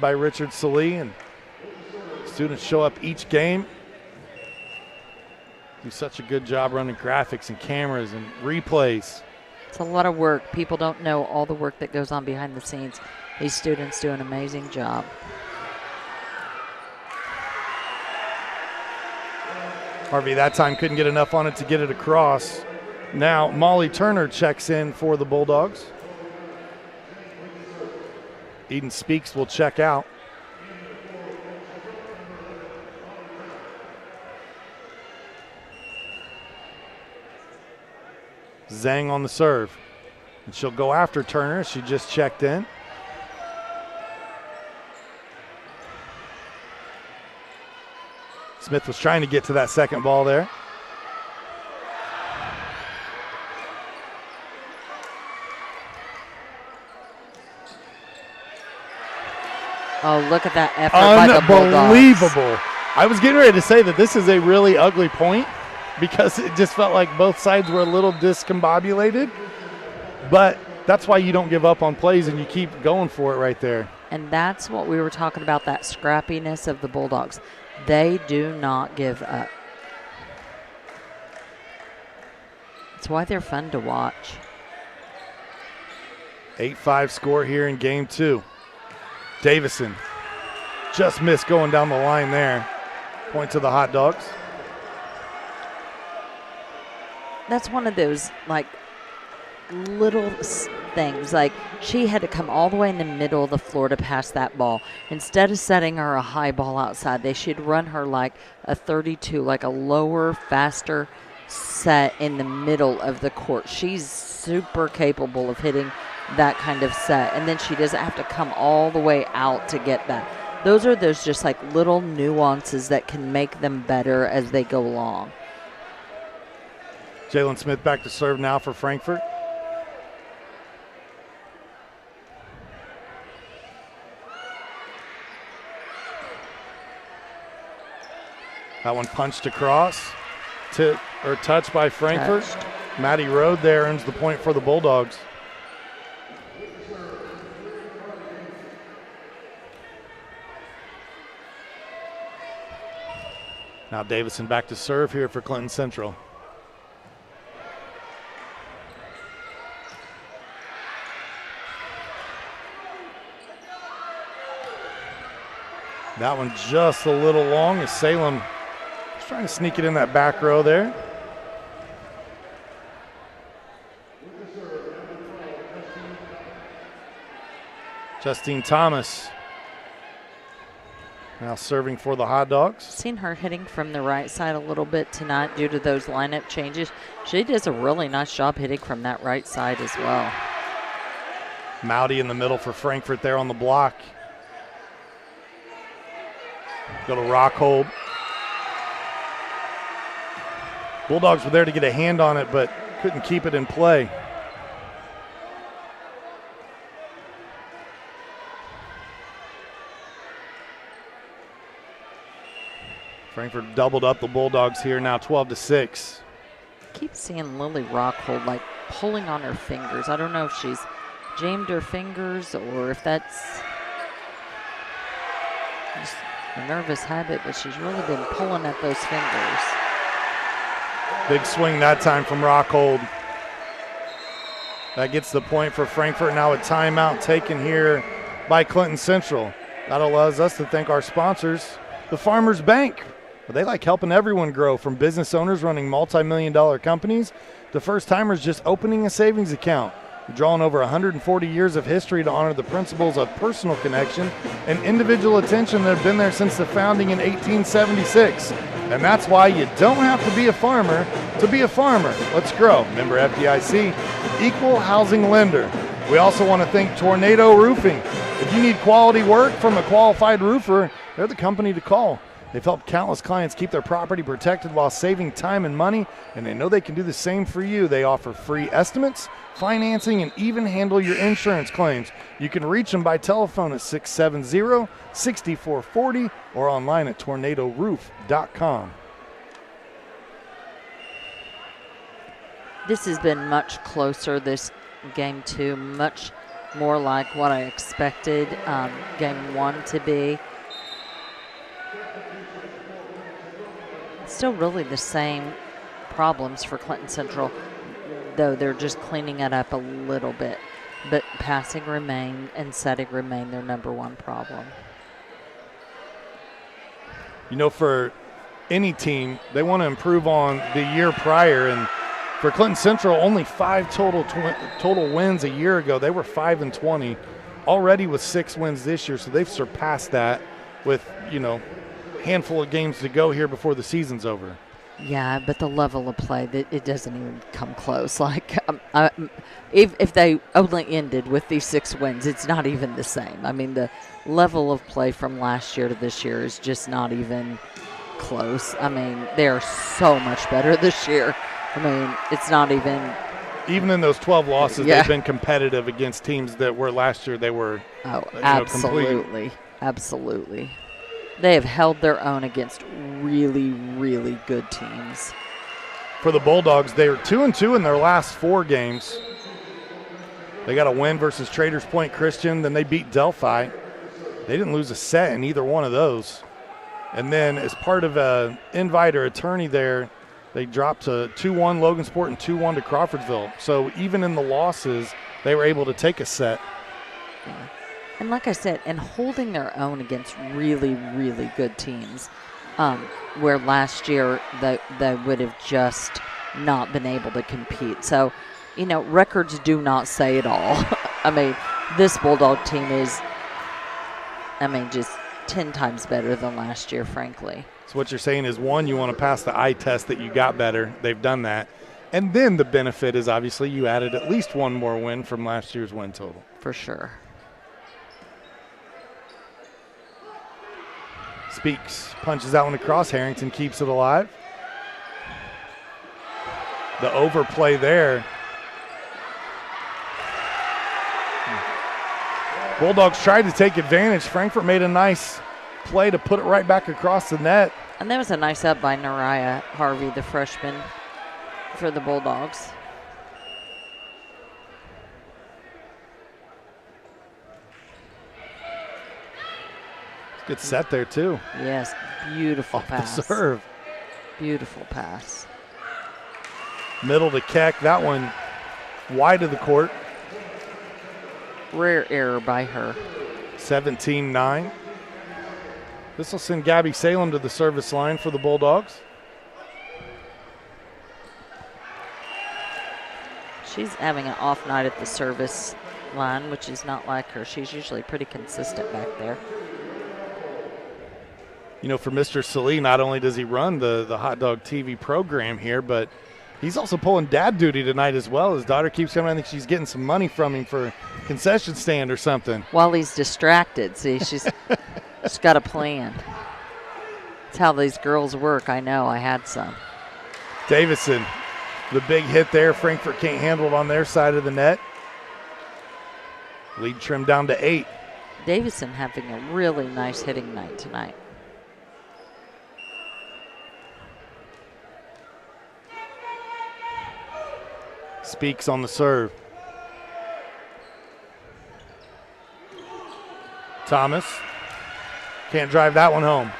[SPEAKER 4] by Richard Salee, and students show up each game. Do such a good job running graphics and cameras and replays.
[SPEAKER 5] It's a lot of work. People don't know all the work that goes on behind the scenes. These students do an amazing job.
[SPEAKER 4] Harvey that time couldn't get enough on it to get it across. Now Molly Turner checks in for the Bulldogs. Eden Speaks will check out. Zhang on the serve. And she'll go after Turner. She just checked in. Smith was trying to get to that second ball there.
[SPEAKER 5] Oh, look at that effort by the Bulldogs.
[SPEAKER 4] Unbelievable. I was getting ready to say that this is a really ugly point because it just felt like both sides were a little discombobulated. But that's why you don't give up on plays and you keep going for it right there.
[SPEAKER 5] And that's what we were talking about, that scrappiness of the Bulldogs. They do not give up. That's why they're fun to watch.
[SPEAKER 4] 8-5 score here in game 2. Davison just missed going down the line there. Point to the Hot Dogs.
[SPEAKER 5] That's one of those, like, little things. Like, she had to come all the way in the middle of the floor to pass that ball. Instead of setting her a high ball outside, they should run her like a 32, like a lower, faster set in the middle of the court. She's super capable of hitting that kind of set, and then she doesn't have to come all the way out to get that. Those are those just like little nuances that can make them better as they go along.
[SPEAKER 4] Jalen Smith back to serve now for Frankfort. That one punched across, touched by Frankfort.
[SPEAKER 5] Touched.
[SPEAKER 4] Maddie Rode there earns the point for the Bulldogs. Now Davison back to serve here for Clinton Central. That one just a little long as Salem is trying to sneak it in that back row there. Justine Thomas now serving for the Hot Dogs.
[SPEAKER 5] Seen her hitting from the right side a little bit tonight due to those lineup changes. She does a really nice job hitting from that right side as well.
[SPEAKER 4] Mowdy in the middle for Frankfort there on the block. Go to Rockhold. Bulldogs were there to get a hand on it, but couldn't keep it in play. Frankfort doubled up the Bulldogs here, now 12-6.
[SPEAKER 5] Keep seeing Lily Rockhold like pulling on her fingers. I don't know if she's jammed her fingers or if that's just a nervous habit, but she's really been pulling at those fingers.
[SPEAKER 4] Big swing that time from Rockhold. That gets the point for Frankfort. Now a timeout taken here by Clinton Central. That allows us to thank our sponsors, the Farmers Bank. They like helping everyone grow, from business owners running multi-million-dollar companies to first-timers just opening a savings account. Drawing over 140 years of history to honor the principles of personal connection and individual attention that have been there since the founding in 1876. And that's why you don't have to be a farmer to be a farmer. Let's grow. Member FDIC, equal housing lender. We also want to thank Tornado Roofing. If you need quality work from a qualified roofer, they're the company to call. They've helped countless clients keep their property protected while saving time and money, and they know they can do the same for you. They offer free estimates, financing, and even handle your insurance claims. You can reach them by telephone at 670-6440 or online at tornadoroof.com.
[SPEAKER 5] This has been much closer, this game 2, much more like what I expected game 1 to be. Still really the same problems for Clinton Central, though they're just cleaning it up a little bit. But passing remain and setting remain their number one problem.
[SPEAKER 4] You know, for any team, they want to improve on the year prior, and for Clinton Central, only 5 total wins a year ago. They were 5-20, already with 6 wins this year, so they've surpassed that with, you know, handful of games to go here before the season's over.
[SPEAKER 5] Yeah, but the level of play, it doesn't even come close. Like, if they only ended with these 6 wins, it's not even the same. I mean, the level of play from last year to this year is just not even close. I mean, they are so much better this year. I mean, it's not even.
[SPEAKER 4] Even in those 12 losses,
[SPEAKER 5] yeah.
[SPEAKER 4] They've been competitive against teams that were last year. They were.
[SPEAKER 5] Oh, absolutely. Absolutely. They have held their own against really, really good teams.
[SPEAKER 4] For the Bulldogs, they were 2-2 in their last 4 games. They got a win versus Traders Point Christian, then they beat Delphi. They didn't lose a set in either one of those. And then as part of an invite or attorney there, they dropped to 2-1 Logansport and 2-1 to Crawfordsville. So even in the losses, they were able to take a set.
[SPEAKER 5] Yeah. And like I said, and holding their own against really, really good teams, where last year they would have just not been able to compete. So, you know, records do not say it all. I mean, this Bulldog team is, just 10 times better than last year, frankly.
[SPEAKER 4] So what you're saying is, one, you want to pass the eye test that you got better. They've done that. And then the benefit is obviously you added at least one more win from last year's win total.
[SPEAKER 5] For sure.
[SPEAKER 4] Speaks, punches that one across. Harrington keeps it alive. The overplay there. Bulldogs tried to take advantage. Frankfort made a nice play to put it right back across the net.
[SPEAKER 5] And there was a nice up by Nariah Harvey, the freshman, for the Bulldogs.
[SPEAKER 4] Good set there, too.
[SPEAKER 5] Yes, beautiful
[SPEAKER 4] Off
[SPEAKER 5] pass.
[SPEAKER 4] the serve.
[SPEAKER 5] Beautiful pass.
[SPEAKER 4] Middle to Keck. That one wide of the court.
[SPEAKER 5] Rare error by her.
[SPEAKER 4] 17-9. This will send Gabby Salem to the service line for the Bulldogs.
[SPEAKER 5] She's having an off night at the service line, which is not like her. She's usually pretty consistent back there.
[SPEAKER 4] You know, for Mr. Salee, not only does he run the Hot Dog TV program here, but he's also pulling dad duty tonight as well. His daughter keeps coming. I think she's getting some money from him for a concession stand or something.
[SPEAKER 5] While he's distracted. See, she's got a plan. That's how these girls work. I know. I had some.
[SPEAKER 4] Davison, the big hit there. Frankfort can't handle it on their side of the net. Lead trimmed down to 8.
[SPEAKER 5] Davison having a really nice hitting night tonight.
[SPEAKER 4] Speaks on the serve. Thomas can't drive that one home.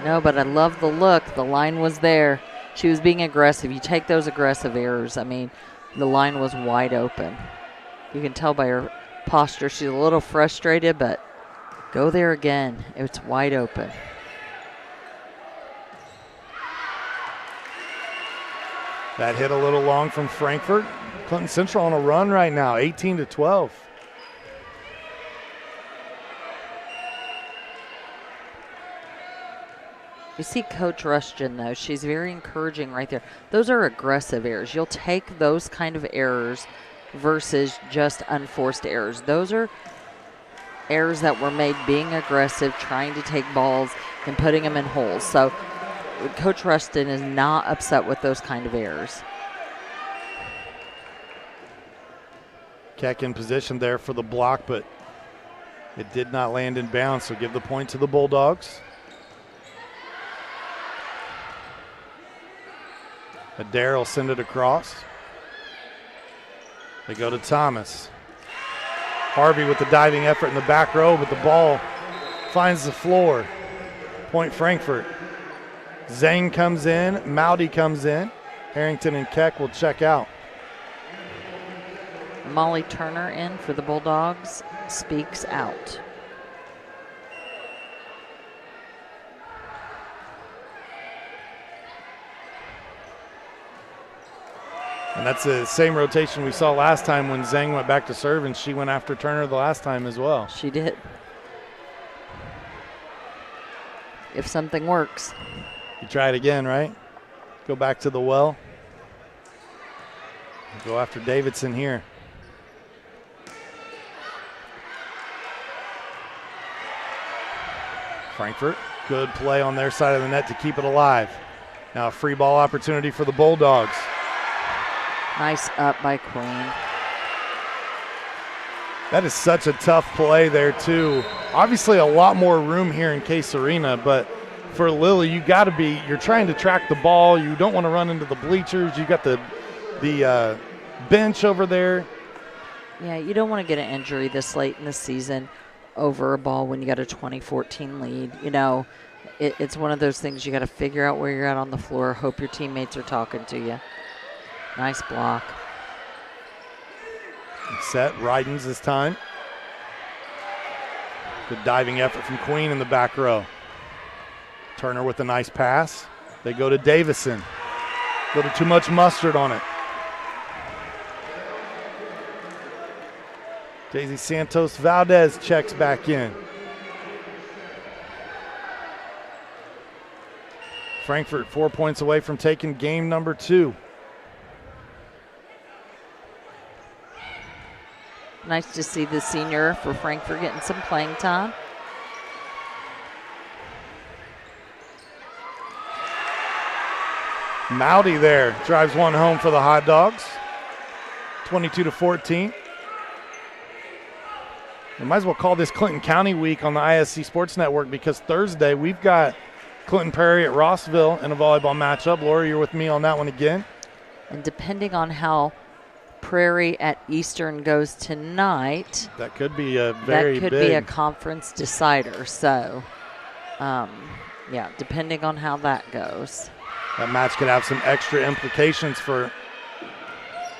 [SPEAKER 5] No, but I love the look. The line was there. She was being aggressive. You take those aggressive errors. I mean, the line was wide open. You can tell by her posture she's a little frustrated, but go there again. It's wide open.
[SPEAKER 4] That hit a little long from Frankfort. Clinton Central on a run right now, 18-12.
[SPEAKER 5] You see Coach Rushton, though. She's very encouraging right there. Those are aggressive errors. You'll take those kind of errors versus just unforced errors. Those are errors that were made being aggressive, trying to take balls, and putting them in holes. So Coach Rustin is not upset with those kind of errors.
[SPEAKER 4] Keck in position there for the block, but it did not land in bounds, so give the point to the Bulldogs. Adair will send it across. They go to Thomas. Harvey with the diving effort in the back row, but the ball finds the floor. Point Frankfort. Zhang comes in, Mowdy comes in. Harrington and Keck will check out.
[SPEAKER 5] Molly Turner in for the Bulldogs, speaks out.
[SPEAKER 4] And that's the same rotation we saw last time when Zhang went back to serve, and she went after Turner the last time as well.
[SPEAKER 5] She did. If something works.
[SPEAKER 4] You try it again, right? Go back to the well. Go after Davidson here. Frankfort, good play on their side of the net to keep it alive. Now a free ball opportunity for the Bulldogs.
[SPEAKER 5] Nice up by Queen.
[SPEAKER 4] That is such a tough play there too. Obviously a lot more room here in Case Arena, but for Lily, you're trying to track the ball. You don't want to run into the bleachers. You got the bench over there.
[SPEAKER 5] Yeah, you don't want to get an injury this late in the season over a ball when you got a 20-14 lead. You know, it's one of those things you got to figure out where you're at on the floor, hope your teammates are talking to you. Nice block.
[SPEAKER 4] Set, Rydens this time. Good diving effort from Queen in the back row. Turner with a nice pass. They go to Davison. A little too much mustard on it. Daisy Santos Valdez checks back in. Frankfort 4 points away from taking game number 2.
[SPEAKER 5] Nice to see the senior for Frankfort getting some playing time.
[SPEAKER 4] Mowdy there drives one home for the Hot Dogs. 22-14. We might as well call this Clinton County Week on the ISC Sports Network because Thursday we've got Clinton Prairie at Rossville in a volleyball matchup. Laura, you're with me on that one again.
[SPEAKER 5] And depending on how Prairie at Eastern goes tonight,
[SPEAKER 4] that could be a very
[SPEAKER 5] that could be a conference decider. So, yeah, depending on how that goes.
[SPEAKER 4] That match could have some extra implications for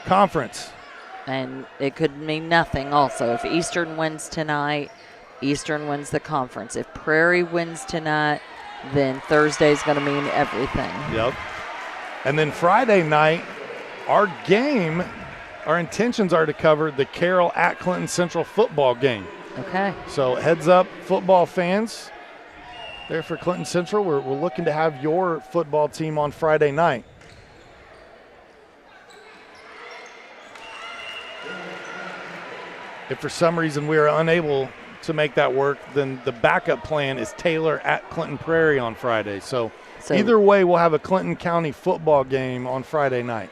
[SPEAKER 4] conference.
[SPEAKER 5] And it could mean nothing also. If Eastern wins tonight, Eastern wins the conference. If Prairie wins tonight, then Thursday's going to mean everything.
[SPEAKER 4] Yep. And then Friday night, our intentions are to cover the Carroll at Clinton Central football game.
[SPEAKER 5] Okay.
[SPEAKER 4] So heads up, football fans. There for Clinton Central, we're looking to have your football team on Friday night. If for some reason we are unable to make that work, then the backup plan is Taylor at Clinton Prairie on Friday. So either way, we'll have a Clinton County football game on Friday night.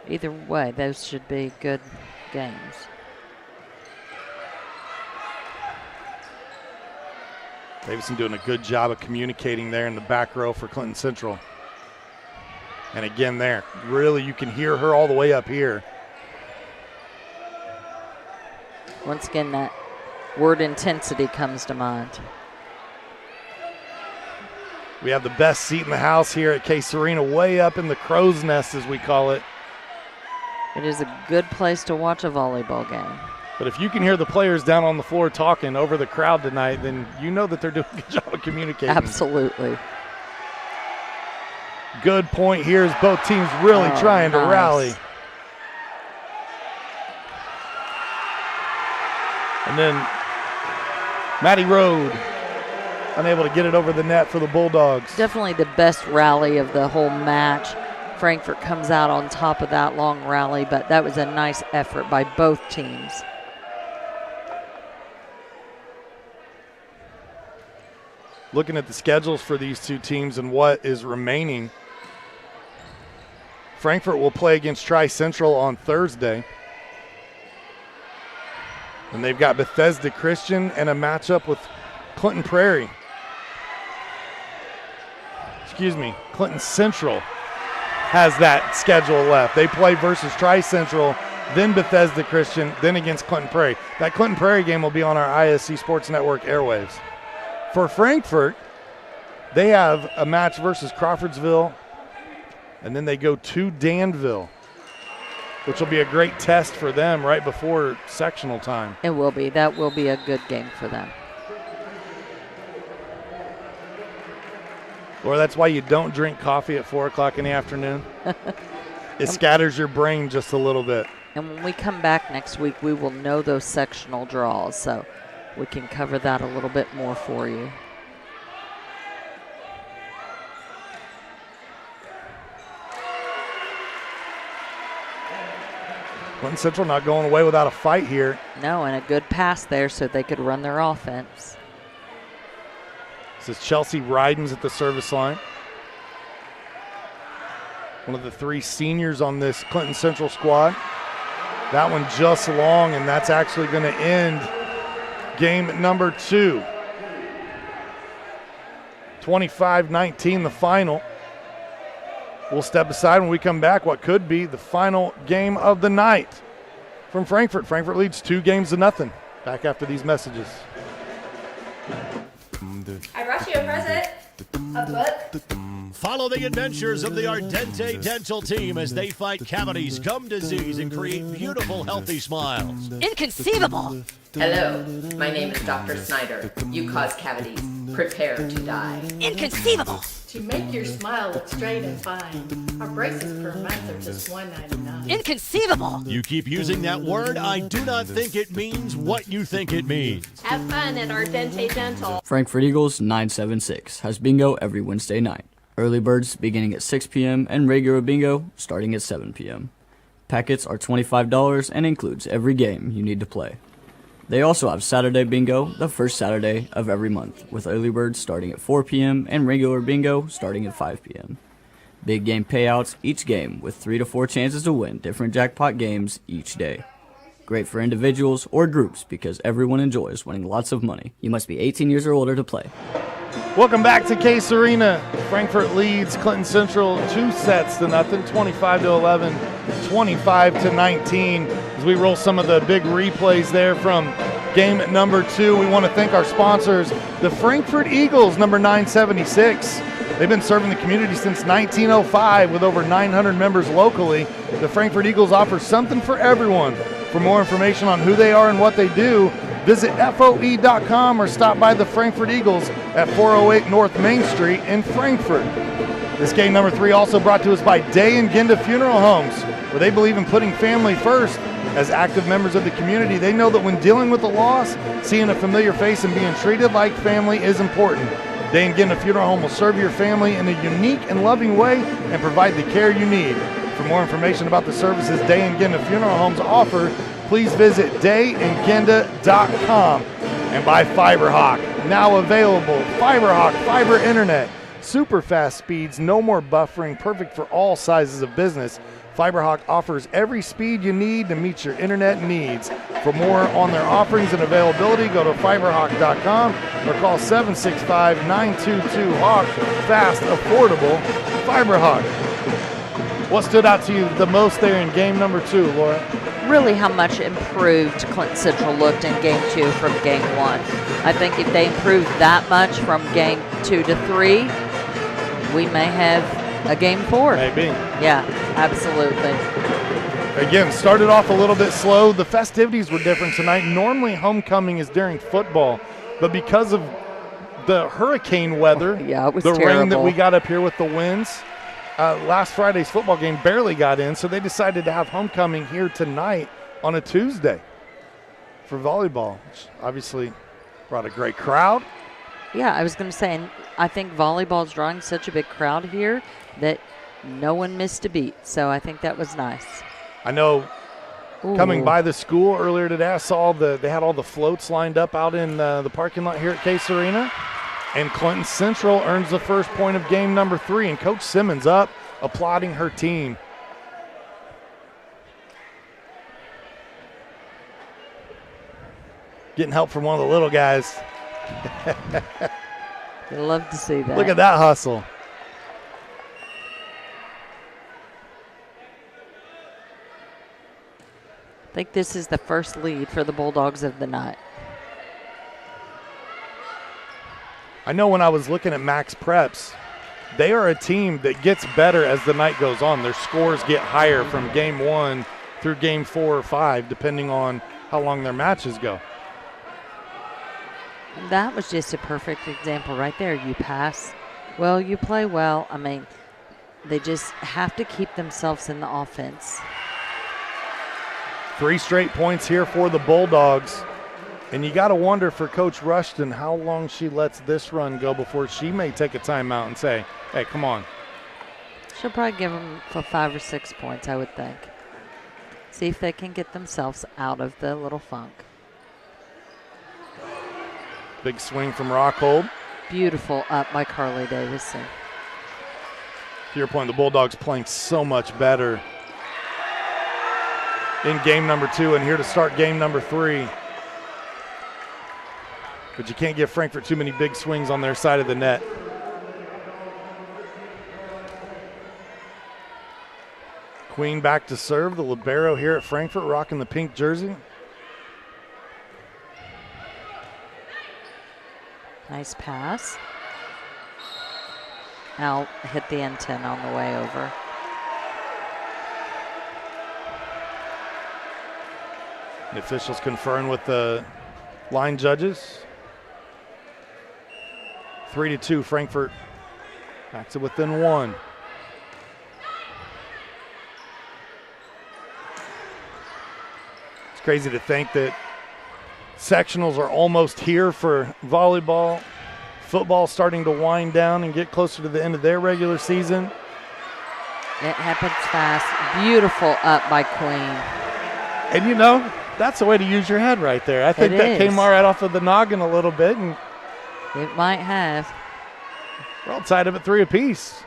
[SPEAKER 5] Either way, those should be good games.
[SPEAKER 4] Davison doing a good job of communicating there in the back row for Clinton Central. And again there, really you can hear her all the way up here.
[SPEAKER 5] Once again, that word intensity comes to mind.
[SPEAKER 4] We have the best seat in the house here at Case Arena, way up in the crow's nest, as we call it.
[SPEAKER 5] It is a good place to watch a volleyball game.
[SPEAKER 4] But if you can hear the players down on the floor talking over the crowd tonight, then you know that they're doing a good job of communicating.
[SPEAKER 5] Absolutely.
[SPEAKER 4] Good point here as both teams really trying to rally. And then Maddie Rode unable to get it over the net for the Bulldogs.
[SPEAKER 5] Definitely the best rally of the whole match. Frankfort comes out on top of that long rally, but that was a nice effort by both teams.
[SPEAKER 4] looking at the schedules for these two teams and what is remaining. Frankfort will play against Tri-Central on Thursday. And they've got Bethesda Christian and a matchup with Clinton Prairie. Clinton Central has that schedule left. They play versus Tri-Central, then Bethesda Christian, then against Clinton Prairie. That Clinton Prairie game will be on our ISC Sports Network airwaves. For Frankfort, they have a match versus Crawfordsville, and then they go to Danville, which will be a great test for them right before sectional time.
[SPEAKER 5] It will be. That will be a good game for them.
[SPEAKER 4] Or that's why you don't drink coffee at 4 o'clock in the afternoon. It scatters your brain just a little bit.
[SPEAKER 5] And when we come back next week, we will know those sectional draws, so we can cover that a little bit more for you.
[SPEAKER 4] Clinton Central not going away without a fight here.
[SPEAKER 5] No, and a good pass there so they could run their offense.
[SPEAKER 4] This is Chelsea Rydens at the service line. One of the 3 seniors on this Clinton Central squad. That one just long, and that's actually going to end game number 2. 25-19 the final. We'll step aside when we come back. What could be the final game of the night from Frankfort. Frankfort leads 2-0. Back after these messages.
[SPEAKER 11] I brought you a present. A book.
[SPEAKER 12] Follow the adventures of the Ardente Dental team as they fight cavities, gum disease, and create beautiful, healthy smiles.
[SPEAKER 11] Inconceivable. Hello, my name is Dr. Snyder. You cause cavities. Prepare to die. Inconceivable. To make your smile look straight and fine, our braces per month are just $1.99. Inconceivable.
[SPEAKER 12] You keep using that word, I do not think it means what you think it means.
[SPEAKER 11] Have fun at Ardente Dental.
[SPEAKER 7] Frankfort Eagles 976 has bingo every Wednesday night. Early birds beginning at 6 p.m. and regular bingo starting at 7 p.m. Packets are $25 and includes every game you need to play. They also have Saturday bingo the first Saturday of every month, with early birds starting at 4 p.m. and regular bingo starting at 5 p.m. Big game payouts each game with 3 to 4 chances to win different jackpot games each day. Great for individuals or groups because everyone enjoys winning lots of money. You must be 18 years or older to play.
[SPEAKER 4] Welcome back to Case Arena. Frankfort leads Clinton Central 2-0, 25-11, 25-19. As we roll some of the big replays there from game number 2, we want to thank our sponsors, the Frankfort Eagles, number 976. They've been serving the community since 1905 with over 900 members locally. The Frankfort Eagles offer something for everyone. For more information on who they are and what they do, visit FOE.com or stop by the Frankfort Eagles at 408 North Main Street in Frankfort. This game number 3 also brought to us by Day and Ginda Funeral Homes, where they believe in putting family first. As active members of the community, they know that when dealing with a loss, seeing a familiar face and being treated like family is important. Day and Ginda Funeral Home will serve your family in a unique and loving way and provide the care you need. For more information about the services Day and Ginda Funeral Homes offer, please visit dayandginda.com. And by FiberHawk, now available. FiberHawk Fiber Internet. Super fast speeds, no more buffering, perfect for all sizes of business. FiberHawk offers every speed you need to meet your internet needs. For more on their offerings and availability, go to fiberhawk.com or call 765-922-HAWK. Fast, affordable, FiberHawk. What stood out to you the most there in game number 2, Laura?
[SPEAKER 5] Really how much improved Clinton Central looked in game 2 from game 1. I think if they improved that much from game 2 to 3, we may have a game 4.
[SPEAKER 4] Maybe.
[SPEAKER 5] Yeah, absolutely.
[SPEAKER 4] Again, started off a little bit slow. The festivities were different tonight. Normally homecoming is during football, but because of the hurricane weather,
[SPEAKER 5] it was
[SPEAKER 4] the
[SPEAKER 5] terrible.
[SPEAKER 4] rain that we got up here with the winds, last Friday's football game barely got in, so they decided to have homecoming here tonight on a Tuesday for volleyball, which obviously brought a great crowd.
[SPEAKER 5] Yeah, I was going to say, and I think volleyball's drawing such a big crowd here that no one missed a beat, so I think that was nice.
[SPEAKER 4] I know coming by the school earlier today, I saw they had all the floats lined up out in the parking lot here at Case Arena. And Clinton Central earns the first point of game number 3. And Coach Simmons up, applauding her team. Getting help from one of the little guys.
[SPEAKER 5] You love to see that.
[SPEAKER 4] Look at that hustle.
[SPEAKER 5] I think this is the first lead for the Bulldogs of the night.
[SPEAKER 4] I know when I was looking at Max Preps, they are a team that gets better as the night goes on. Their scores get higher from game 1 through game 4 or 5, depending on how long their matches go.
[SPEAKER 5] That was just a perfect example right there. You pass well, you play well. I mean, they just have to keep themselves in the offense.
[SPEAKER 4] 3 straight points here for the Bulldogs. And you got to wonder for Coach Rushton how long she lets this run go before she may take a timeout and say, hey, come on.
[SPEAKER 5] She'll probably give them for 5 or 6 points, I would think. See if they can get themselves out of the little funk.
[SPEAKER 4] Big swing from Rockhold.
[SPEAKER 5] Beautiful up by Carly Davison.
[SPEAKER 4] To your point, the Bulldogs playing so much better in game number 2 and here to start game number 3. But you can't give Frankfort too many big swings on their side of the net. Queen back to serve, the libero here at Frankfort, rocking the pink jersey.
[SPEAKER 5] Nice pass. Al hit the antenna on the way over.
[SPEAKER 4] The officials conferring with the line judges. 3-2, Frankfort back to within 1. It's crazy to think that sectionals are almost here for volleyball. Football starting to wind down and get closer to the end of their regular season.
[SPEAKER 5] It happens fast. Beautiful up by Queen.
[SPEAKER 4] And you know, that's the way to use your head right there. I think that came right off of the noggin a little bit. And
[SPEAKER 5] it might have.
[SPEAKER 4] We're all tied up at 3 apiece.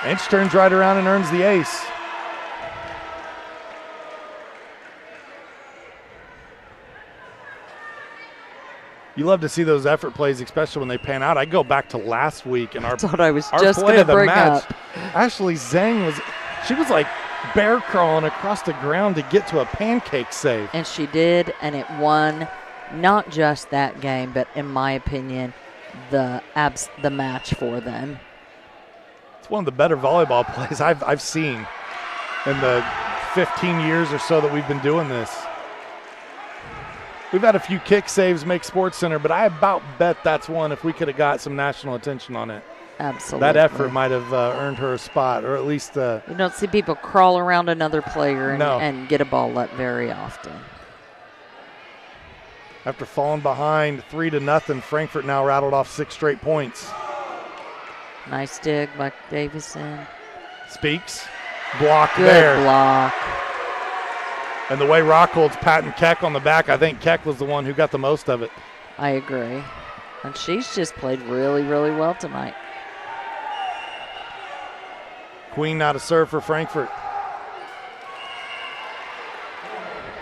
[SPEAKER 4] Inch turns right around and earns the ace. You love to see those effort plays, especially when they pan out. I go back to last week and our
[SPEAKER 5] That's what I was
[SPEAKER 4] our
[SPEAKER 5] just
[SPEAKER 4] play
[SPEAKER 5] gonna
[SPEAKER 4] of the
[SPEAKER 5] bring
[SPEAKER 4] match.
[SPEAKER 5] up.
[SPEAKER 4] Ashley Zhang was like bear crawling across the ground to get to a pancake save.
[SPEAKER 5] And she did, and it won not just that game, but in my opinion, the match for them.
[SPEAKER 4] It's one of the better volleyball plays I've seen in the 15 years or so that we've been doing this. We've had a few kick saves make SportsCenter, but I about bet that's one if we could have got some national attention on it.
[SPEAKER 5] Absolutely.
[SPEAKER 4] That effort might have earned her a spot, or at least
[SPEAKER 5] you don't see people crawl around another player and get a ball up very often.
[SPEAKER 4] After falling behind 3-0, Frankfort now rattled off 6 straight points.
[SPEAKER 5] Nice dig by Davison.
[SPEAKER 4] Speaks. Block
[SPEAKER 5] Good
[SPEAKER 4] there.
[SPEAKER 5] block.
[SPEAKER 4] And the way Rockhold's patting Keck on the back, I think Keck was the one who got the most of it.
[SPEAKER 5] I agree. And she's just played really, really well tonight.
[SPEAKER 4] Queen now to serve for Frankfort.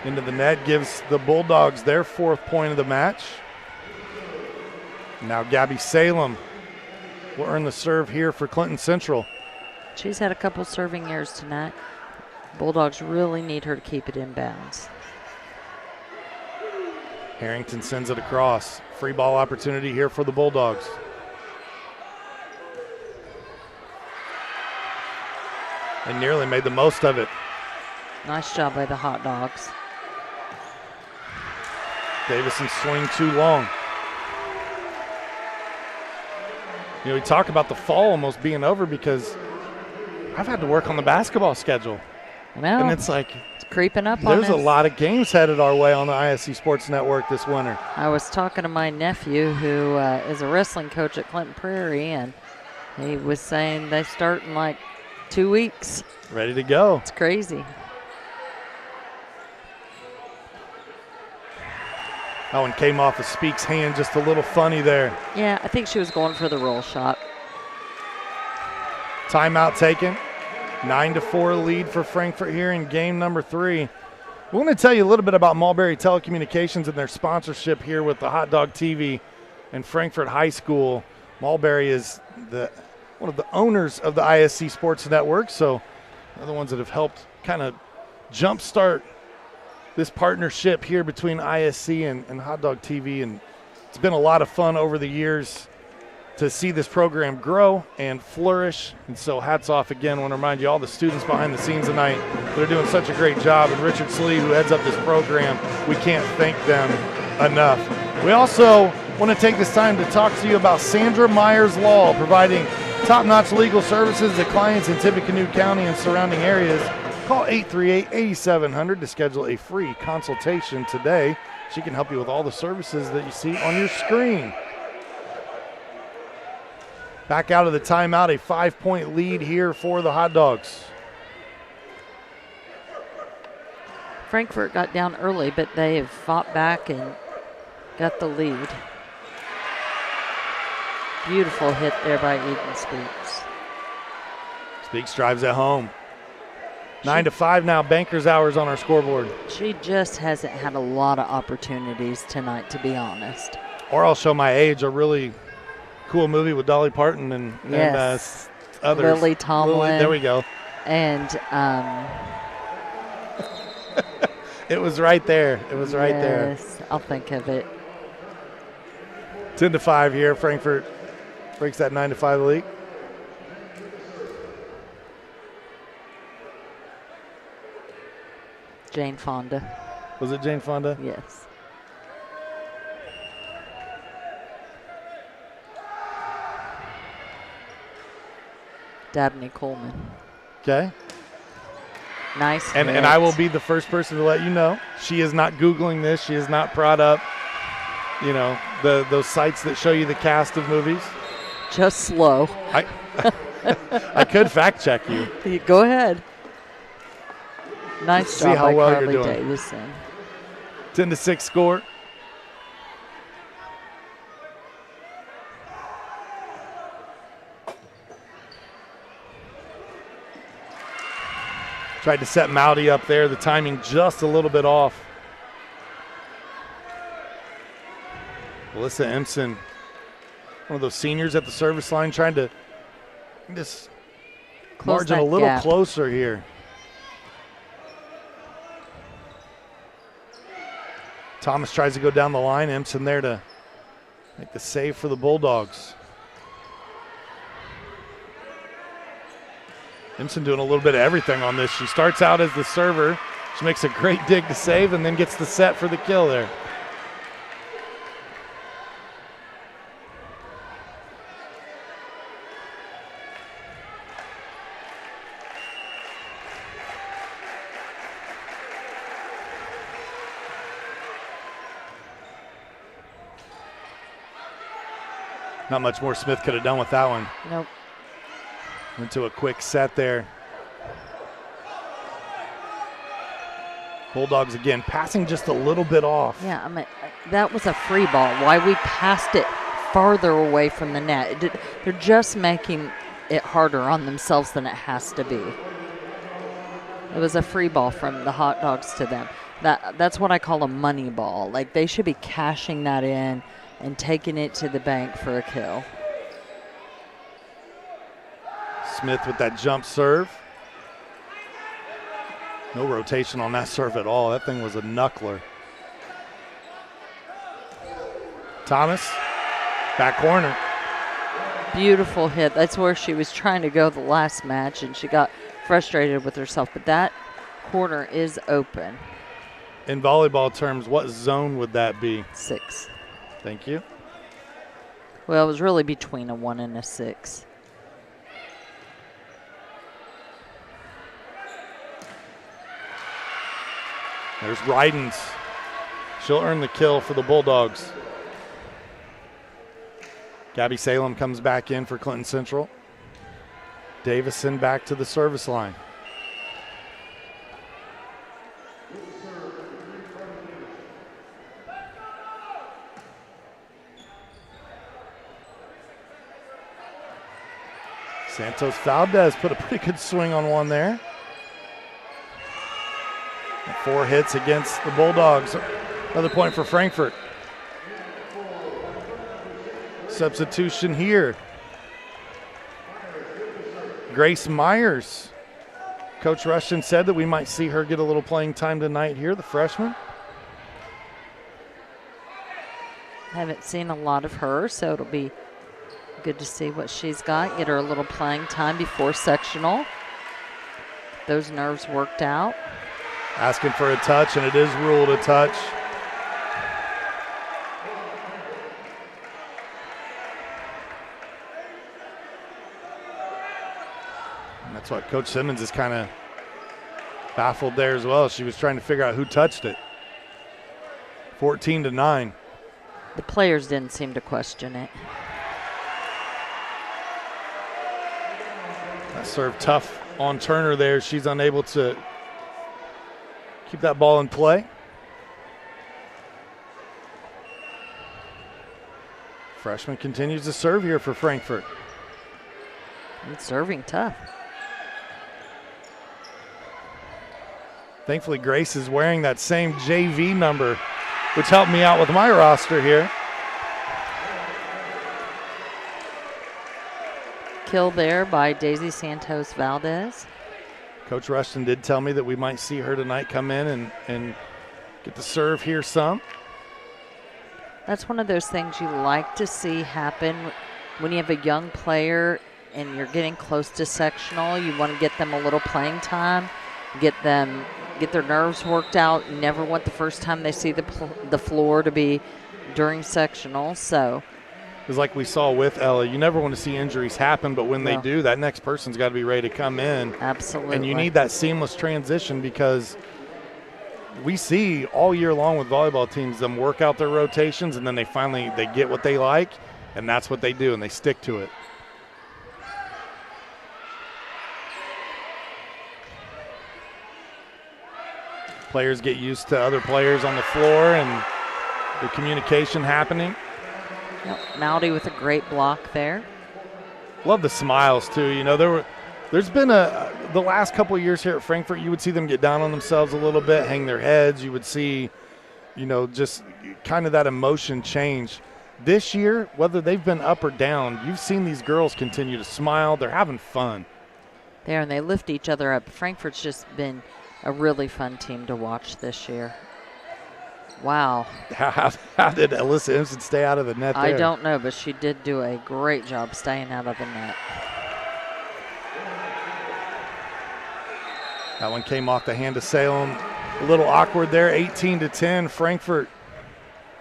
[SPEAKER 4] Into the net gives the Bulldogs their 4th point of the match. Now Gabby Salem will earn the serve here for Clinton Central.
[SPEAKER 5] She's had a couple serving errors tonight. Bulldogs really need her to keep it in bounds.
[SPEAKER 4] Harrington sends it across. Free ball opportunity here for the Bulldogs. And nearly made the most of it.
[SPEAKER 5] Nice job by the Hot Dogs.
[SPEAKER 4] Davison swing too long. You know, we talk about the fall almost being over because I've had to work on the basketball schedule.
[SPEAKER 5] Well,
[SPEAKER 4] and it's like
[SPEAKER 5] it's creeping up on us.
[SPEAKER 4] There's a lot of games headed our way on the ISC Sports Network this winter.
[SPEAKER 5] I was talking to my nephew who is a wrestling coach at Clinton Prairie, and he was saying they start in like 2 weeks.
[SPEAKER 4] Ready to go. That one came off of Speak's hand just a little funny there.
[SPEAKER 5] Yeah, I think she was going for the roll shot.
[SPEAKER 4] Timeout taken. 9-4 lead for Frankfort here in game number 3. We're going to tell you a little bit about Mulberry Telecommunications and their sponsorship here with the Hot Dog TV and Frankfort High School. Mulberry is one of the owners of the ISC Sports Network, so they're the ones that have helped kind of jumpstart this partnership here between ISC and Hot Dog TV, and it's been a lot of fun over the years to see this program grow and flourish. And so hats off again. I want to remind you all the students behind the scenes tonight that are doing such a great job, and Richard Slee, who heads up this program, we can't thank them enough. We also want to take this time to talk to you about Sandra Myers Law, providing top-notch legal services to clients in Tippecanoe County and surrounding areas. Call 838-8700 to schedule a free consultation today. She can help you with all the services that you see on your screen. Back out of the timeout, a 5-point lead here for the Hot Dogs.
[SPEAKER 5] Frankfort got down early, but they have fought back and got the lead. Beautiful hit there by Eden Speaks.
[SPEAKER 4] Speaks drives it home. 9-5 now, Bankers Hours on our scoreboard.
[SPEAKER 5] She just hasn't had a lot of opportunities tonight, to be honest.
[SPEAKER 4] Or I'll show my age, a really cool movie with Dolly Parton and others.
[SPEAKER 5] Lily Tomlin.
[SPEAKER 4] There we go.
[SPEAKER 5] And
[SPEAKER 4] it was right there. It was right there.
[SPEAKER 5] Yes, I'll think of it.
[SPEAKER 4] 10-5 here. Frankfort breaks that 9-5 lead.
[SPEAKER 5] Jane Fonda.
[SPEAKER 4] Was it Jane Fonda?
[SPEAKER 5] Yes. Dabney Coleman.
[SPEAKER 4] Okay.
[SPEAKER 5] Nice.
[SPEAKER 4] And I will be the first person to let you know, she is not Googling this. She is not brought up, those sites that show you the cast of movies.
[SPEAKER 5] Just slow.
[SPEAKER 4] I could fact check you.
[SPEAKER 5] Go ahead. Nice job
[SPEAKER 4] how
[SPEAKER 5] by
[SPEAKER 4] well
[SPEAKER 5] Carly
[SPEAKER 4] you're doing.
[SPEAKER 5] Davison.
[SPEAKER 4] 10-6 score. Tried to set Mowdy up there. The timing just a little bit off. Alyssa Empson, one of those seniors at the service line, trying to just margin a little
[SPEAKER 5] gap.
[SPEAKER 4] closer here. Thomas tries to go down the line. Empson there to make the save for the Bulldogs. Empson doing a little bit of everything on this. She starts out as the server. She makes a great dig to save and then gets the set for the kill there. Not much more Smith could have done with that one.
[SPEAKER 5] Nope.
[SPEAKER 4] Went to a quick set there. Bulldogs again passing just a little bit off.
[SPEAKER 5] Yeah, I mean, that was a free ball. Why we passed it farther away from the net? They're just making it harder on themselves than it has to be. It was a free ball from the Hot Dogs to them. That's what I call a money ball. Like, they should be cashing that in and taking it to the bank for a kill.
[SPEAKER 4] Smith with that jump serve. No rotation on that serve at all. That thing was a knuckler. Thomas, back corner.
[SPEAKER 5] Beautiful hit. That's where she was trying to go the last match, and she got frustrated with herself. But that corner is open.
[SPEAKER 4] In volleyball terms, what zone would that be?
[SPEAKER 5] 6.
[SPEAKER 4] Thank you.
[SPEAKER 5] Well, it was really between a 1 and a 6.
[SPEAKER 4] There's Rydens. She'll earn the kill for the Bulldogs. Gabby Salem comes back in for Clinton Central. Davison back to the service line. Santos Valdez put a pretty good swing on one there. 4 hits against the Bulldogs. Another point for Frankfort. Substitution here. Grace Myers. Coach Rushton said that we might see her get a little playing time tonight here, the freshman.
[SPEAKER 5] Haven't seen a lot of her, so it'll be good to see what she's got. Get her a little playing time before sectional. Those nerves worked out.
[SPEAKER 4] Asking for a touch, and it is ruled a touch. And that's what Coach Simmons is kind of baffled there as well. She was trying to figure out who touched it. 14-9.
[SPEAKER 5] The players didn't seem to question it.
[SPEAKER 4] That serve tough on Turner there. She's unable to keep that ball in play. Freshman continues to serve here for Frankfort.
[SPEAKER 5] And serving tough.
[SPEAKER 4] Thankfully, Grace is wearing that same JV number, which helped me out with my roster here.
[SPEAKER 5] Kill there by Daisy Santos Valdez.
[SPEAKER 4] Coach Rushton did tell me that we might see her tonight come in and get the serve here some.
[SPEAKER 5] That's one of those things you like to see happen when you have a young player and you're getting close to sectional. You want to get them a little playing time, get their nerves worked out. You never want the first time they see the floor to be during sectional. So
[SPEAKER 4] it's like we saw with Ella. You never want to see injuries happen, but when they do, that next person's got to be ready to come in.
[SPEAKER 5] Absolutely.
[SPEAKER 4] And you need that seamless transition, because we see all year long with volleyball teams them work out their rotations, and then they get what they like, and that's what they do, and they stick to it. Players get used to other players on the floor and the communication happening.
[SPEAKER 5] Yep. Mowdy with a great block there.
[SPEAKER 4] Love the smiles too. You know, there's been the last couple of years here at Frankfort, you would see them get down on themselves a little bit, hang their heads. You would see, you know, just kind of that emotion change. This year, whether they've been up or down, you've seen these girls continue to smile. They're having fun.
[SPEAKER 5] There, and they lift each other up. Frankfort's just been a really fun team to watch this year. Wow.
[SPEAKER 4] How did Alyssa Impson stay out of the net there?
[SPEAKER 5] I don't know, but she did do a great job staying out of the net.
[SPEAKER 4] That one came off the hand of Salem. A little awkward there, 18-10. Frankfort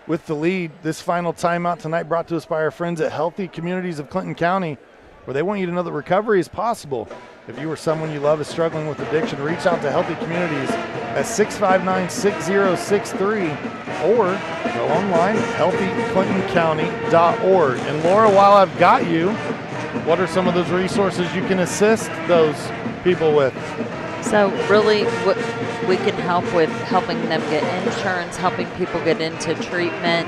[SPEAKER 4] with the lead. This final timeout tonight brought to us by our friends at Healthy Communities of Clinton County, where they want you to know that recovery is possible. If you or someone you love is struggling with addiction, reach out to Healthy Communities at 659-6063 or go online at healthyclintoncounty.org. And Laura, while I've got you, what are some of those resources you can assist those people with?
[SPEAKER 5] So really what we can help with helping them get insurance, helping people get into treatment.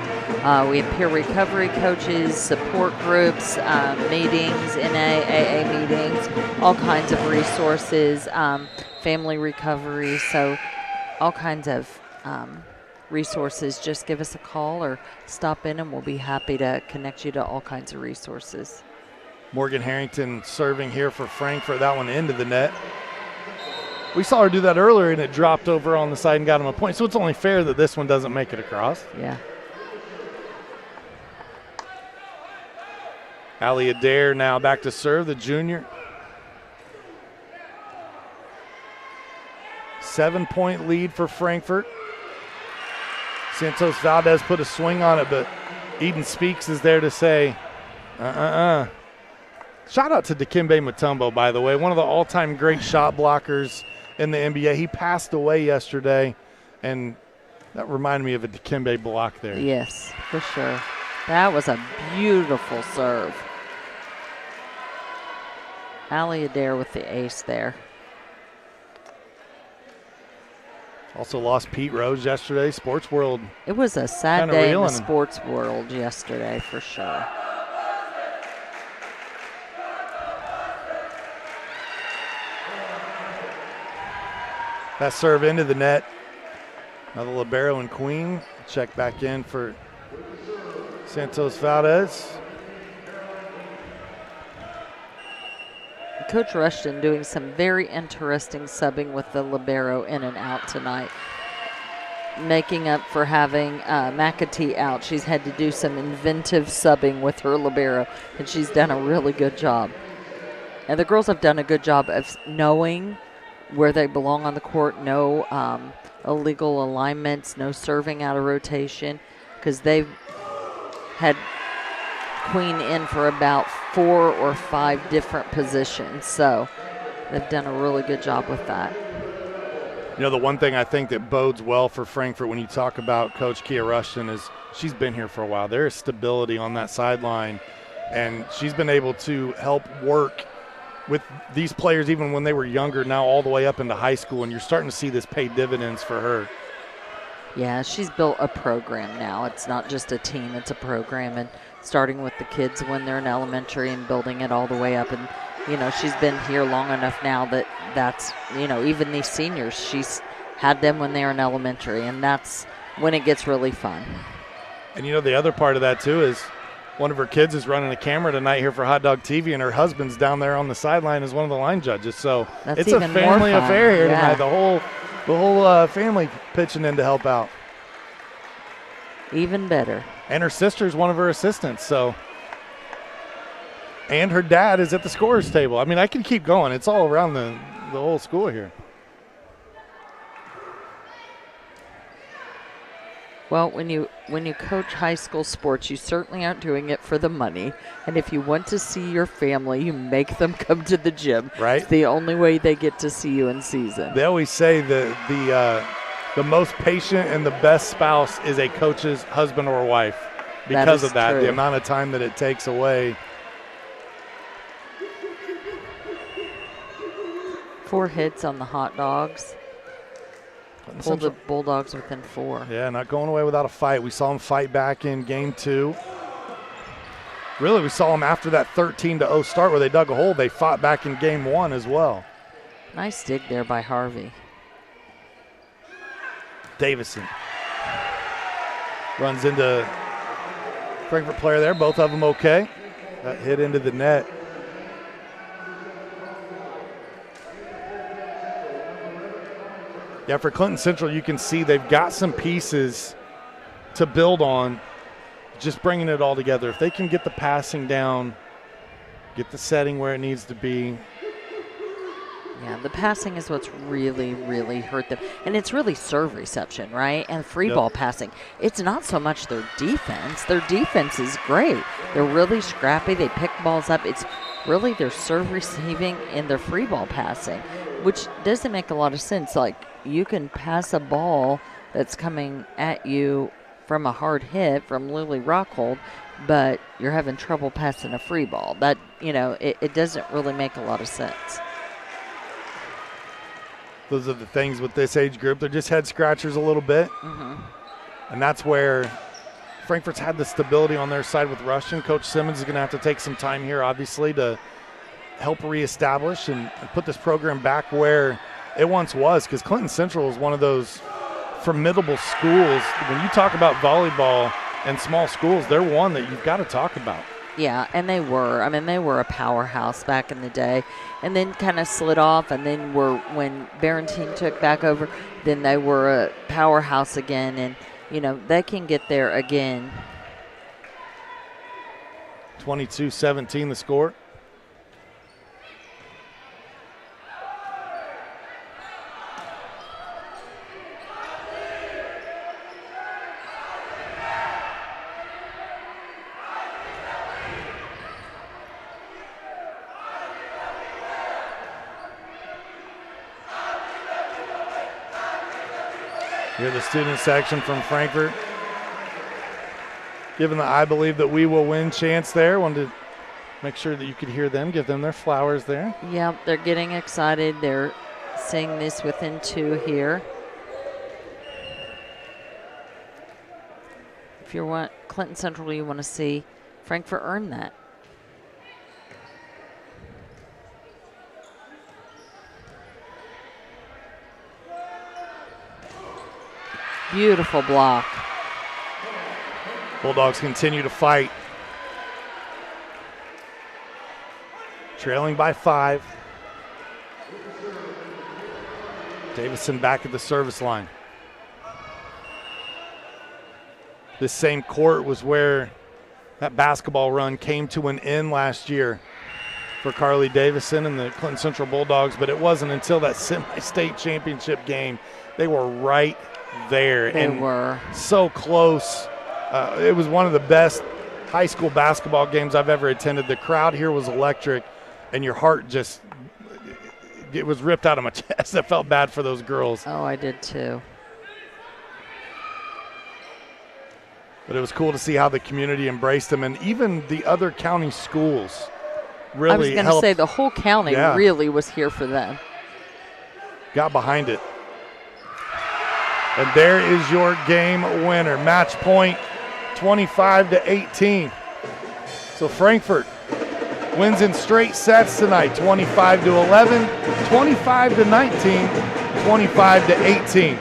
[SPEAKER 5] We have peer recovery coaches, support groups, meetings, NA, AA meetings, all kinds of resources, family recovery. So all kinds of resources. Just give us a call or stop in and we'll be happy to connect you to all kinds of resources.
[SPEAKER 4] Morgan Harrington serving here for Frankfort. That one into the net. We saw her do that earlier, and it dropped over on the side and got him a point. So it's only fair that this one doesn't make it across.
[SPEAKER 5] Yeah.
[SPEAKER 4] Allie Adair now back to serve, the junior. 7-point lead for Frankfort. Santos Valdez put a swing on it, but Eden Speaks is there to say, Shout out to Dikembe Mutombo, by the way, one of the all-time great shot blockers in the NBA. He passed away yesterday, and that reminded me of a Dikembe block there.
[SPEAKER 5] Yes, for sure. That was a beautiful serve. Allie Adair with the ace there.
[SPEAKER 4] Also lost Pete Rose yesterday. Sports World.
[SPEAKER 5] It was a sad day in the sports world yesterday, for sure.
[SPEAKER 4] That serve into the net. Another libero and queen. Check back in for Santos Valdez.
[SPEAKER 5] Coach Rushton doing some very interesting subbing with the libero in and out tonight. Making up for having McAtee out. She's had to do some inventive subbing with her libero, and she's done a really good job. And the girls have done a good job of knowing where they belong on the court, no illegal alignments, no serving out of rotation, because they've had queen in for about 4 or 5 different positions. So they've done a really good job with that.
[SPEAKER 4] You know, the one thing I think that bodes well for Frankfort when you talk about Coach Kia Rushton is she's been here for a while. There is stability on that sideline, and she's been able to help work with these players even when they were younger, now all the way up into high school, and you're starting to see this pay dividends for her.
[SPEAKER 5] Yeah, she's built a program now. It's not just a team, it's a program, and starting with the kids when they're in elementary and building it all the way up. And, you know, she's been here long enough now that that's, you know, even these seniors, she's had them when they were in elementary, and that's when it gets really fun.
[SPEAKER 4] And, you know, the other part of that, too, is one of her kids is running a camera tonight here for Hot Dog TV, and her husband's down there on the sideline as one of the line judges. So
[SPEAKER 5] that's
[SPEAKER 4] it's a family affair here tonight. The whole family pitching in to help out.
[SPEAKER 5] Even better.
[SPEAKER 4] And her sister's one of her assistants. So, and her dad is at the scorer's table. I mean, I can keep going. It's all around the whole school here.
[SPEAKER 5] Well, when you coach high school sports, you certainly aren't doing it for the money. And if you want to see your family, you make them come to the gym.
[SPEAKER 4] Right.
[SPEAKER 5] It's the only way they get to see you in season.
[SPEAKER 4] They always say the most patient and the best spouse is a coach's husband or wife. Because of that, the amount of time that it takes away.
[SPEAKER 5] 4 hits on the Hot Dogs. Pulled the Bulldogs within 4.
[SPEAKER 4] Yeah, not going away without a fight. We saw them fight back in game 2. Really, we saw them after that 13-0 start where they dug a hole. They fought back in game 1 as well.
[SPEAKER 5] Nice dig there by Harvey.
[SPEAKER 4] Davison runs into Frankfort player there. Both of them okay. That hit into the net. Yeah, for Clinton Central, you can see they've got some pieces to build on, just bringing it all together. If they can get the passing down, get the setting where it needs to be.
[SPEAKER 5] Yeah, the passing is what's really, really hurt them. And it's really serve reception, right? And free ball passing. It's not so much their defense. Their defense is great. They're really scrappy. They pick balls up. It's really their serve receiving and their free ball passing, which doesn't make a lot of sense. Like, you can pass a ball that's coming at you from a hard hit from Lily Rockhold, but you're having trouble passing a free ball. That, you know, it doesn't really make a lot of sense.
[SPEAKER 4] Those are the things with this age group. They're just head scratchers a little bit.
[SPEAKER 5] Mm-hmm.
[SPEAKER 4] And that's where Frankfort's had the stability on their side with Rushton. Coach Simmons is going to have to take some time here, obviously, to help reestablish and put this program back where it once was, because Clinton Central is one of those formidable schools. When you talk about volleyball and small schools, they're one that you've got to talk about.
[SPEAKER 5] Yeah, and they were. I mean, they were a powerhouse back in the day, and then kind of slid off, and then when Barentine took back over, then they were a powerhouse again, and, you know, they can get there again.
[SPEAKER 4] 22-17 the score. Here's the student section from Frankfort. Given the I believe that we will win chance there. Wanted to make sure that you could hear them, give them their flowers there.
[SPEAKER 5] Yeah, they're getting excited. They're seeing this within 2 here. If you Clinton Central, you want to see Frankfort earn that. Beautiful block.
[SPEAKER 4] Bulldogs continue to fight. Trailing by 5. Davison back at the service line. This same court was where that basketball run came to an end last year for Carly Davison and the Clinton Central Bulldogs, but it wasn't until that semi-state championship game. They were right there.
[SPEAKER 5] They were.
[SPEAKER 4] So close. It was one of the best high school basketball games I've ever attended. The crowd here was electric, and your heart just, it was ripped out of my chest. I felt bad for those girls.
[SPEAKER 5] Oh, I did too.
[SPEAKER 4] But it was cool to see how the community embraced them, and even the other county schools really
[SPEAKER 5] I was going to say the whole county really was here for them.
[SPEAKER 4] Got behind it. And there is your game winner. Match point, 25-18. So Frankfort wins in straight sets tonight, 25-11, 25-19, 25-18.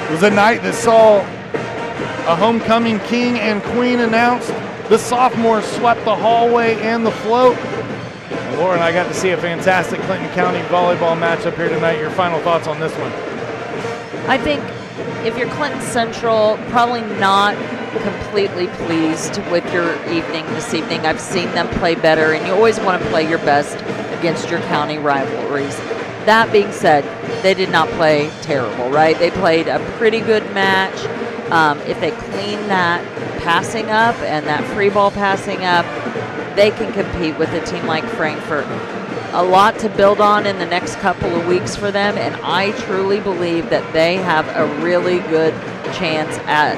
[SPEAKER 4] It was a night that saw a homecoming king and queen announced. The sophomores swept the hallway and the float. And Laura and I got to see a fantastic Clinton County volleyball matchup here tonight. Your final thoughts on this one?
[SPEAKER 5] I think if you're Clinton Central, probably not completely pleased with your evening this evening. I've seen them play better, and you always want to play your best against your county rivalries. That being said, they did not play terrible, right? They played a pretty good match. If they clean that passing up and that free ball passing up, they can compete with a team like Frankfort. A lot to build on in the next couple of weeks for them, and I truly believe that they have a really good chance at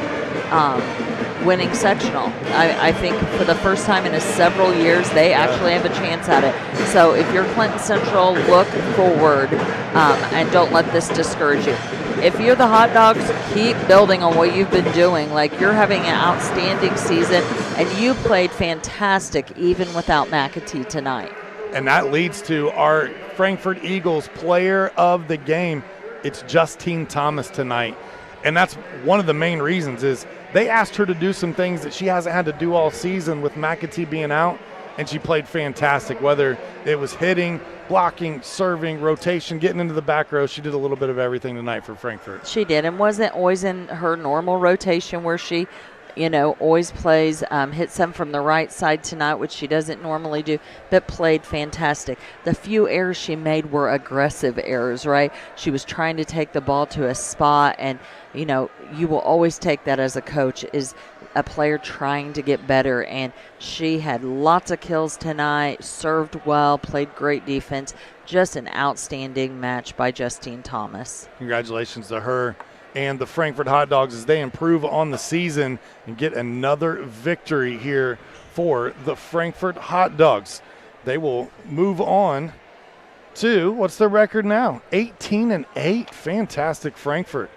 [SPEAKER 5] winning sectional. I think for the first time in several years, they actually have a chance at it. So if you're Clinton Central, look forward and don't let this discourage you. If you're the Hot Dogs, keep building on what you've been doing. Like, you're having an outstanding season, and you played fantastic even without McAtee tonight.
[SPEAKER 4] And that leads to our Frankfort Eagles player of the game. It's Justine Thomas tonight. And that's one of the main reasons is they asked her to do some things that she hasn't had to do all season with McAtee being out, and she played fantastic, whether it was hitting, blocking, serving, rotation, getting into the back row. She did a little bit of everything tonight for Frankfort.
[SPEAKER 5] She did, and wasn't always in her normal rotation where she always plays, hits them from the right side tonight, which she doesn't normally do, but played fantastic. The few errors she made were aggressive errors, right? She was trying to take the ball to a spot, and, you will always take that as a coach, is a player trying to get better, and she had lots of kills tonight, served well, played great defense. Just an outstanding match by Justine Thomas.
[SPEAKER 4] Congratulations to her and the Frankfort Hot Dogs as they improve on the season and get another victory here for the Frankfort Hot Dogs. They will move on to, what's their record now? 18-8. Fantastic Frankfort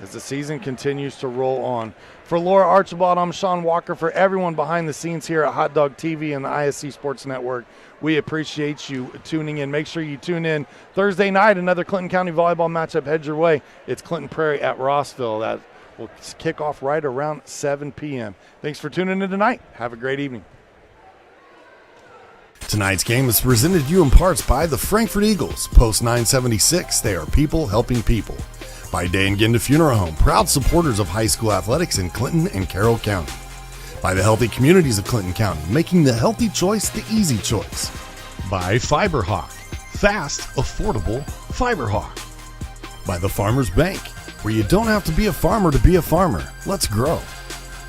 [SPEAKER 4] as the season continues to roll on. For Laura Archibald, I'm Sean Walker. For everyone behind the scenes here at Hot Dog TV and the ISC Sports Network, we appreciate you tuning in. Make sure you tune in Thursday night. Another Clinton County volleyball matchup heads your way. It's Clinton Prairie at Rossville. That will kick off right around 7 p.m. Thanks for tuning in tonight. Have a great evening.
[SPEAKER 2] Tonight's game is presented to you in parts by the Frankfort Eagles. Post 976, they are people helping people. By Day and Ginda Funeral Home, proud supporters of high school athletics in Clinton and Carroll County. By the healthy communities of Clinton County, making the healthy choice the easy choice.
[SPEAKER 13] By FiberHawk, fast, affordable FiberHawk.
[SPEAKER 2] By the Farmers Bank, where you don't have to be a farmer to be a farmer. Let's grow.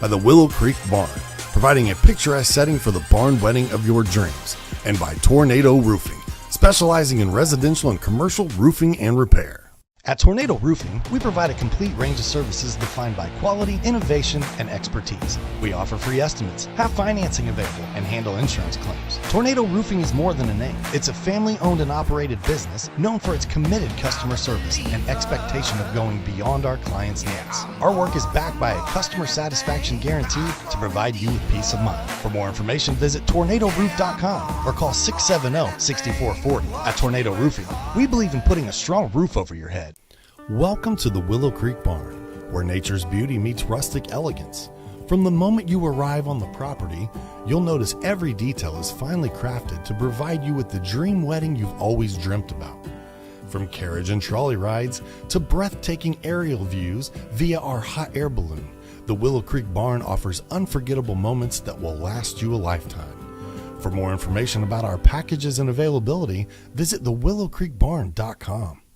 [SPEAKER 2] By the Willow Creek Barn, providing a picturesque setting for the barn wedding of your dreams. And by Tornado Roofing, specializing in residential and commercial roofing and repair.
[SPEAKER 3] At Tornado Roofing, we provide a complete range of services defined by quality, innovation, and expertise. We offer free estimates, have financing available, and handle insurance claims. Tornado Roofing is more than a name. It's a family-owned and operated business known for its committed customer service and expectation of going beyond our clients' needs. Our work is backed by a customer satisfaction guarantee to provide you with peace of mind. For more information, visit tornadoroof.com or call 670-6440. At Tornado Roofing, we believe in putting a strong roof over your head.
[SPEAKER 2] Welcome to the Willow Creek Barn, where nature's beauty meets rustic elegance. From the moment you arrive on the property, you'll notice every detail is finely crafted to provide you with the dream wedding you've always dreamt about. From carriage and trolley rides to breathtaking aerial views via our hot air balloon, the Willow Creek Barn offers unforgettable moments that will last you a lifetime. For more information about our packages and availability, visit thewillowcreekbarn.com.